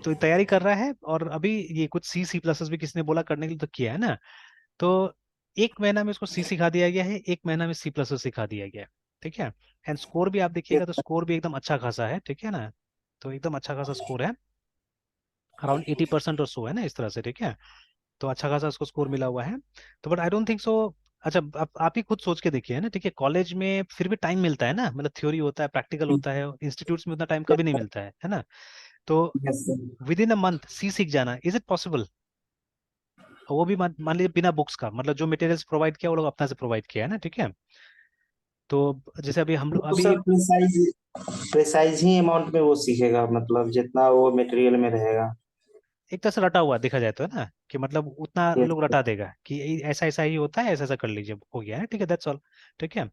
तो तैयारी कर रहा है, और अभी ये कुछ सी सी प्लस भी किसी ने बोला करने के लिए, तो किया है ना। तो 1 महीना में उसको सी सिखा दिया गया है, 1 महीना में सी प्लस सिखा दिया गया है, ठीक है। एंड स्कोर भी आप यस देखिएगा तो सर। स्कोर भी एकदम अच्छा खासा है, ठीक है ना, तो एकदम अच्छा खासा स्कोर है, अराउंड 80% और सो, है ना, इस तरह से, ठीक है। तो अच्छा खासा उसको स्कोर मिला हुआ है। तो but I don't think so. अच्छा, आप ही खुद सोच के देखिए, है ना, ठीक है, कॉलेज में फिर भी टाइम मिलता है ना, मतलब थ्योरी होता है, प्रैक्टिकल होता है, इंस्टीट्यूट्स में उतना टाइम कभी नहीं मिलता है ना। तो yes sir. Within a month C सीख जाना, इज इट पॉसिबल? वो भी मान लीजिए बिना बुक्स का, मतलब जो मटेरियल्स प्रोवाइड किया वो लोग अपना से प्रोवाइड किया है ना, ठीक है। तो जैसे अभी हम लोग तो अभी सर प्रिसाइज प्रिसाइज ही अमाउंट में वो सीखेगा, मतलब जितना वो मटेरियल में रहेगा। एक तरह से रटा हुआ देखा जाए तो, है ना, कि मतलब उतना यस लोग सर। रटा देगा कि ऐसा ऐसा ही होता है, ऐसा ऐसा कर लीजिए, हो गया है, ठीक है, दैट्स ऑल, ठीक है।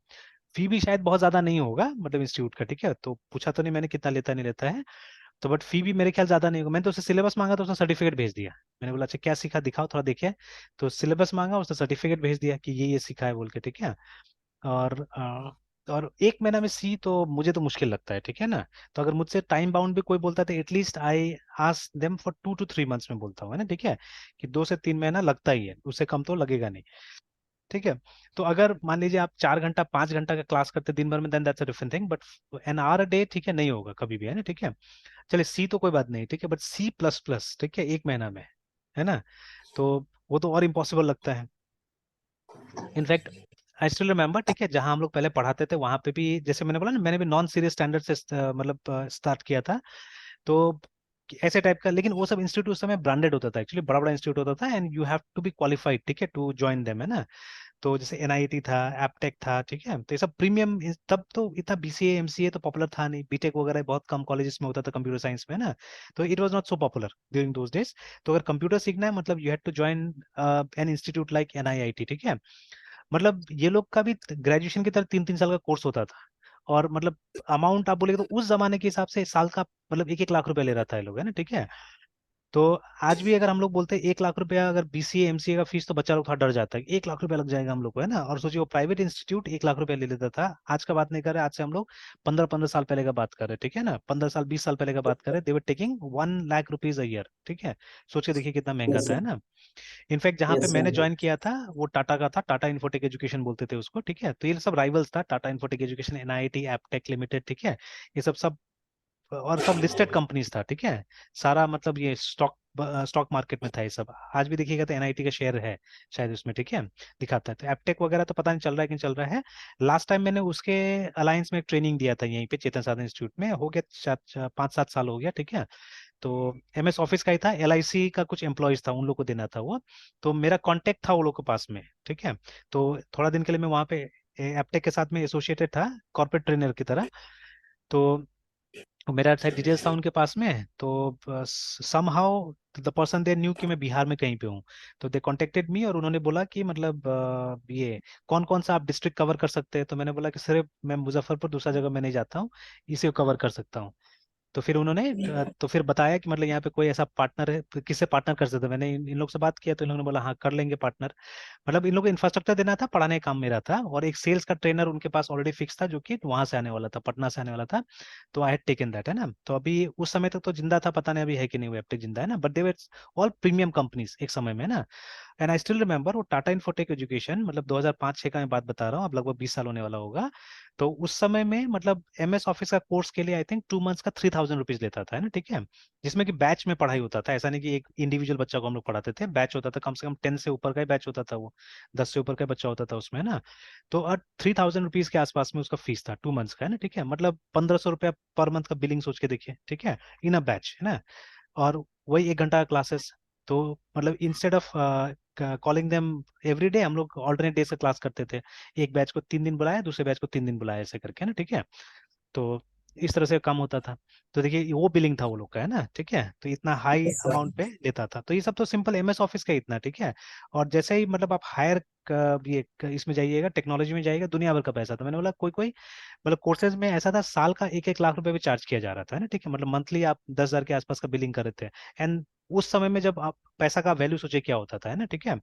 फी भी शायद बहुत ज्यादा नहीं होगा, मतलब इंस्टीट्यूट का, ठीक है, तो पूछा तो नहीं मैंने कितना लेता नहीं लेता है। तो बट फी भी मेरे ख्याल ज्यादा नहीं होगा। मैंने तो उससे सिलेबस मांगा तो उसने सर्टिफिकेट भेज दिया। मैंने बोला अच्छा क्या सीखा दिखाओ थोड़ा देखे। तो सिलेबस मांगा, उसने सर्टिफिकेट भेज दिया कि ये सीखा है बोल के, ठीक है। और 1 महीना में सी तो मुझे तो मुश्किल लगता है, ठीक है ना। तो अगर मुझसे टाइम बाउंड भी कोई बोलता है तो at least I ask them for 2 to 3 months में बोलता हूँ, है ना, ठीक है, कि 2 से 3 महीना लगता ही है, उससे कम तो लगेगा नहीं, ठीक है। तो अगर मान लीजिए आप 4 घंटा 5 घंटा का क्लास करते दिन भर में, then that's a different thing, but an hour a day, ठीक है, नहीं होगा कभी भी, है ना, ठीक है। चलिए सी तो कोई बात नहीं, ठीक है, बट सी प्लस प्लस, ठीक है, 1 महीना में, है ना, तो वो तो और इम्पॉसिबल लगता है। इनफैक्ट आई स्टिल रिमेम्बर, ठीक है, जहां हम लोग पहले पढ़ाते थे वहां पे भी, जैसे मैंने बोला ना, मैंने भी नॉन सीरियस स्टैंडर्ड से मतलब स्टार्ट किया था। तो ऐसे टाइप का, लेकिन वो सब इंस्टीट्यूट उस समय ब्रांडेड होता था, एक्चुअली बड़ा बड़ा इंस्टीट्यूट होता था, and you have to be qualified, ठीक है, टू ज्वाइन देम, है ना। तो जैसे एनआईटी था, एपटेक था, ठीक है, तो ये सब प्रीमियम, तब तो इतना बीसीए एमसीए तो पॉपुलर था नहीं, बीटेक वगैरह बहुत कम कॉलेजेस में होता था कंप्यूटर साइंस में, ना। तो it was not so popular during those days. तो अगर कंप्यूटर सीखना है, मतलब you had to join an institute like NIIT, ठीक है। मतलब ये लोग का भी ग्रेजुएशन की तरह 3-3 साल का कोर्स होता था। और मतलब अमाउंट आप बोलेगे तो उस जमाने के हिसाब से साल का मतलब 1-1 लाख रुपया ले रहा था ये लोग, है ना, ठीक है। तो आज भी अगर हम लोग बोलते हैं 1 लाख रुपया, अगर बीसीए एमसीए का फीस, तो बच्चा लोग थोड़ा डर जाता है, 1 लाख रुपया लग जाएगा हम लोग को, है ना। और सोचिए वो प्राइवेट इंस्टीट्यूट 1 लाख रुपया ले लेता था। आज का बात नहीं कर रहे, आज से हम लोग 15-15 साल पहले का बात कर रहे हैं, ठीक है ना, 15 साल 20 साल पहले का बात कर रहे हैं, they were taking 1 lakh rupees a year, ठीक है। सोच के देखिए कितना महंगा यस था, है सर। ना। इनफैक्ट जहाँ पे यस मैंने सर। ज्वाइन किया था वो टाटा का था, टाटा इन्फोटेक एजुकेशन बोलते थे उसको, ठीक है। तो ये सब राइवल्स था, Tata infotech education, NIT, Aptech limited, ठीक है। ये सब सब और सब लिस्टेड कंपनीज था, ठीक है। सारा मतलब ये स्टॉक मार्केट में था ये सब। आज भी देखिएगा तो एनआईटी का शेयर है शायद उसमें, ठीक है, दिखाता है। तो एपटेक वगैरह तो पता नहीं चल रहा है कि नहीं चल रहा है। लास्ट टाइम मैंने उसके अलायंस में ट्रेनिंग दिया था यहीं पे चेतन साधन इंस्टीट्यूट में, हो गया 5-7 साल हो गया, ठीक है। तो एमएस ऑफिस का ही था, एलआईसी का कुछ एम्प्लॉयज था, उन लोग को देना था वो। तो मेरा कांटेक्ट था वो लोग के पास में, ठीक है। तो थोड़ा दिन के लिए मैं वहाँ पे एपटेक के साथ में एसोसिएटेड था, कॉर्पोरेट ट्रेनर की तरह। तो मेरा शायद डिटेल्स था उनके पास में, तो somehow the person they knew कि मैं बिहार में कहीं पे हूँ। तो दे कॉन्टेक्टेड मी और उन्होंने बोला कि मतलब ये कौन कौन सा आप डिस्ट्रिक्ट कवर कर सकते हैं। तो मैंने बोला कि सिर्फ मैं मुजफ्फरपुर, दूसरा जगह मैं नहीं जाता हूँ, इसे कवर कर सकता हूँ। तो फिर उन्होंने तो फिर बताया कि मतलब यहाँ पे कोई ऐसा पार्टनर है, तो किससे पार्टनर कर सकते हैं? मैंने इन लोग से बात किया तो इन लोगों ने बोला हाँ कर लेंगे पार्टनर। मतलब इन लोग को इंफ्रास्ट्रक्चर देना था, पढ़ाने का काम मेरा था, और एक सेल्स का ट्रेनर उनके पास ऑलरेडी फिक्स था जो कि वहां से आने वाला था, पटना से आने वाला था। तो आई हैड टेकन दैट, है ना। तो अभी उस समय तक तो जिंदा था, पता नहीं अभी है कि नहीं वो एप्टेक जिंदा है ना, but they were all premium companies एक समय में ना। एंड आई स्टिल रिमेंबर वो टाटा इन्फोटेक एजुकेशन, मतलब 2005-6 का मैं बात बता रहा हूँ, अब लगभग 20 साल होने वाला होगा। तो उस समय में मतलब MS ऑफिस का कोर्स के लिए आई थिंक 2 मंथ्स का 3000 रुपीज लेता था, है ना, ठीक है। जिसमें कि बैच में पढ़ाई होता था, ऐसा नहीं कि एक इंडिविजुअल बच्चा को हम लोग पढ़ाते थे, बैच होता था, कम से कम 10 से ऊपर का ही बैच होता था वो, 10 से ऊपर का बच्चा होता था उसमें, है ना। तो 3000 रुपीज के आसपास में उसका फीस था 2 मंथ्स का, है ना, ठीक है। मतलब 1500 रुपया पर मंथ का बिलिंग सोच के देखिए, ठीक है, इन अ बैच, है ना। और वही 1 घंटा का क्लासेस। तो मतलब instead of calling them every day, हम लोग ऑल्टरनेट डे से क्लास करते थे। एक बैच को 3 दिन बुलाया, दूसरे बैच को 3 दिन बुलाया, ऐसे करके ना, ठीक है। तो इस तरह से काम होता था। तो देखिए वो बिलिंग था वो लोग का, है ना, ठीक है। तो इतना हाई यस सर। अमाउंट पे लेता था। तो ये सब तो सिंपल MS ऑफिस का इतना, ठीक है। और जैसे ही मतलब आप हायर इसमें जाइएगा, टेक्नोलॉजी में जाइएगा, दुनिया भर का पैसा। तो मैंने बोला कोई कोई मतलब कोर्सेज में ऐसा था, साल का 1-1 लाख रुपए भी चार्ज किया जा रहा था, है ना, ठीक है। मतलब मंथली आप 10,000 के आसपास का बिलिंग कर रहे थे। एंड उस समय में जब आप पैसा का वैल्यू सोचे क्या होता था, है ना, ठीक है।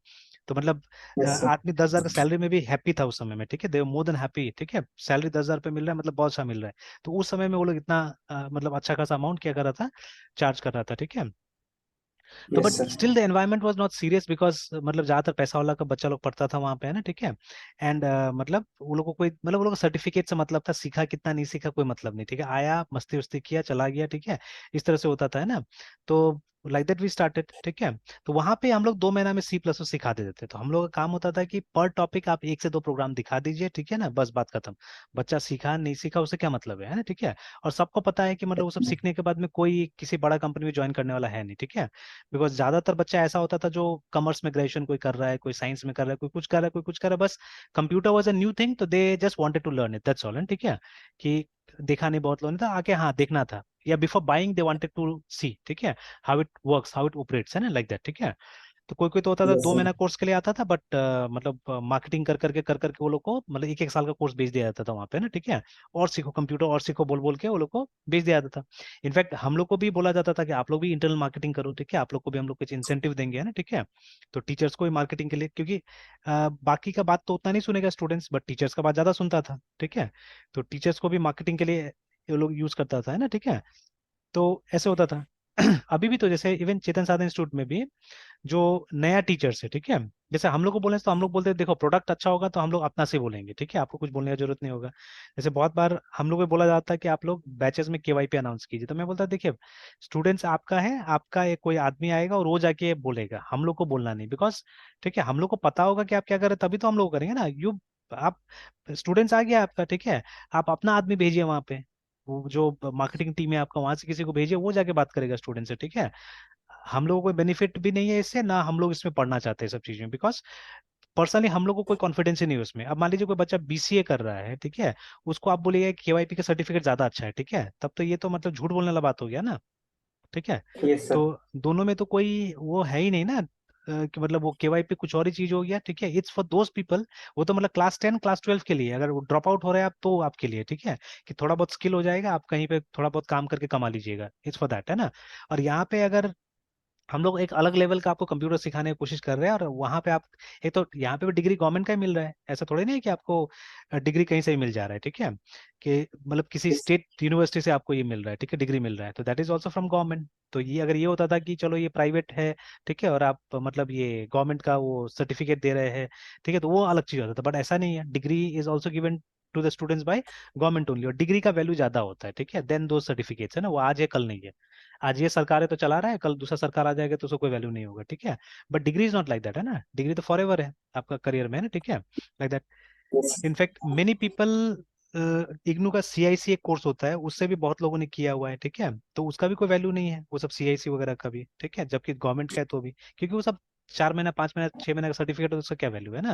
तो मतलब यस सर। आदमी 10,000 का सैलरी में भी हैप्पी था उस समय में, ठीक है, दे मोर देन हैप्पी, ठीक है। सैलरी 10,000 रुपये मिल रहा है, मतलब बहुत अच्छा मिल रहा है। तो उस समय में वो लोग इतना मतलब अच्छा खासा अमाउंट क्या कर रहा था, चार्ज कर रहा था, ठीक है। तो yes but sir. Still the environment was not serious, because मतलब ज्यादातर पैसा वाला का बच्चा लोग पढ़ता था वहां पे, है ना, ठीक है। एंड मतलब वो लोग को कोई मतलब वो लोग सर्टिफिकेट से मतलब था, सीखा कितना नहीं सीखा कोई मतलब नहीं, ठीक है, आया मस्ती उस्ती किया चला गया, ठीक है। इस तरह से होता था, है ना। तो लाइक दैट वी स्टार्टेड, ठीक है। तो वहां पे हम लोग 2 महीना में C++ सिखा देते थे। तो हम लोग का काम होता था कि पर टॉपिक आप 1 से 2 प्रोग्राम दिखा दीजिए, ठीक है ना, बस बात खत्म। बच्चा सीखा नहीं सीखा उससे क्या मतलब है ना, ठीक है। और सबको पता है कि मतलब वो सब सीखने के बाद में कोई किसी बड़ा कंपनी में ज्वाइन करने वाला है नहीं, ठीक है। बिकॉज ज्यादातर बच्चा ऐसा होता था जो कॉमर्स में ग्रेजुएशन कोई कर रहा है, कोई साइंस में कर रहा है, कोई कुछ कर रहा है, कोई कुछ कर रहा है, बस computer was a new thing, तो they just wanted to learn it, that's all, ठीक है। कि देखा नहीं बहुत लोगों ने था आके, हाँ देखना था, या before buying they wanted to see, ठीक है, how it works, how it operates, है ना, लाइक दैट, ठीक है। तो कोई कोई तो होता था यस 2 महीना सर। कोर्स के लिए आता था, बट मतलब मार्केटिंग कर करके वो लोग को मतलब 1-1 साल का कोर्स भेज दिया जाता था वहां पे ना, ठीक है। और सीखो कंप्यूटर, और सीखो बोल बोल के वो लोग को भेज दिया जाता था। इनफैक्ट हम लोग को भी बोला जाता था कि आप लोग भी इंटरनल मार्केटिंग करो, ठीक है, आप लोग को भी हम लोग कुछ इंसेंटिव देंगे, है ना, ठीक है। तो टीचर्स को भी मार्केटिंग के लिए, क्योंकि बाकी का बात तो उतना नहीं सुनेगा स्टूडेंट्स, बट टीचर्स का बात ज्यादा सुनता था, ठीक है। तो टीचर्स को भी मार्केटिंग के लिए ये लोग यूज करता था, है ना, ठीक है। तो ऐसे होता था। अभी भी तो जैसे इवन चेतन साधन इंस्टीट्यूट में भी जो नया टीचर्स है, ठीक है, जैसे हम लोग को बोलने से तो हम लोग बोलते हैं देखो प्रोडक्ट अच्छा होगा तो हम लोग अपना से बोलेंगे, ठीक है, आपको कुछ बोलने की जरूरत नहीं होगा। जैसे बहुत बार हम लोग को बोला जाता है कि आप लोग बैचेस में KYP अनाउंस कीजिए, तो मैं बोलता देखिए स्टूडेंट्स आपका है, आपका एक कोई आदमी आएगा और वो जाके बोलेगा, हम लोग को बोलना नहीं, बिकॉज ठीक है हम लोग को पता होगा कि आप क्या कर रहे हैं, तभी तो हम लोग करेंगे ना। आप स्टूडेंट्स आ गया आपका, ठीक है, आप अपना आदमी भेजिए वहां पे, वो जो मार्केटिंग टीम है आपका, वहां से किसी को भेजिए, वो जाके बात करेगा स्टूडेंट से, ठीक है। हम लोगों को कोई बेनिफिट भी नहीं है इससे, ना हम लोग इसमें पढ़ना चाहते हैं सब चीजें, बिकॉज पर्सनली हम लोग को कोई कॉन्फिडेंस ही नहीं है उसमें। अब मान लीजिए कोई बच्चा BCA कर रहा है, ठीक है, उसको आप बोलिए KYP का सर्टिफिकेट ज्यादा अच्छा है, ठीक है, तब तो ये तो मतलब झूठ बोलने वाला बात हो गया ना, ठीक है। यस तो सर। दोनों में तो कोई वो है ही नहीं ना, कि मतलब वो KYP कुछ और ही चीज हो गया, ठीक है, इट्स फॉर दोज पीपल। वो तो मतलब क्लास 10 क्लास 12 के लिए, अगर वो ड्रॉप आउट हो रहे हैं आप तो आपके लिए, ठीक है, कि थोड़ा बहुत स्किल हो जाएगा, आप कहीं पे थोड़ा बहुत काम करके कमा लीजिएगा, इट्स फॉर दैट, है ना। और यहाँ पे अगर हम लोग एक अलग लेवल का आपको कंप्यूटर सिखाने की कोशिश कर रहे हैं, और वहां पे आप एक तो यहाँ पे भी डिग्री गवर्नमेंट का ही मिल रहा है, ऐसा थोड़ी नहीं है कि आपको डिग्री कहीं से ही मिल जा रहा है, ठीक है, कि मतलब किसी यस। स्टेट यूनिवर्सिटी से आपको ये मिल रहा है, ठीक है, डिग्री मिल रहा है, तो that is also from government. तो ये अगर ये होता था कि चलो ये प्राइवेट है, ठीक है, और आप मतलब ये गवर्नमेंट का वो सर्टिफिकेट दे रहे हैं, ठीक है, तो वो अलग चीज होता था, बट ऐसा नहीं है, degree is also given to the students by government only, और डिग्री का वैल्यू ज्यादा होता है, ठीक है, देन दो सर्टिफिकेट्स, है ना, वो आज है कल नहीं है। आज ये सरकार है तो चला रहा है, कल दूसरा सरकार आ जाएगा तो उसको कोई वैल्यू नहीं होगा, ठीक है। But degree is not like that, है ना, डिग्री तो फॉर एवर है आपका करियर में, है ना, ठीक है, like that. Yes. In fact many people, IGNOU का CIC एक कोर्स होता है, उससे भी बहुत लोगों ने किया हुआ है, ठीक है, तो उसका भी कोई वैल्यू नहीं है वो सब CIC वगैरह का भी, ठीक है, जबकि गवर्नमेंट का है तो भी, क्योंकि वो सब 4 महीना 5 महीना 6 महीने का सर्टिफिकेट है, तो उसका क्या वैल्यू है ना।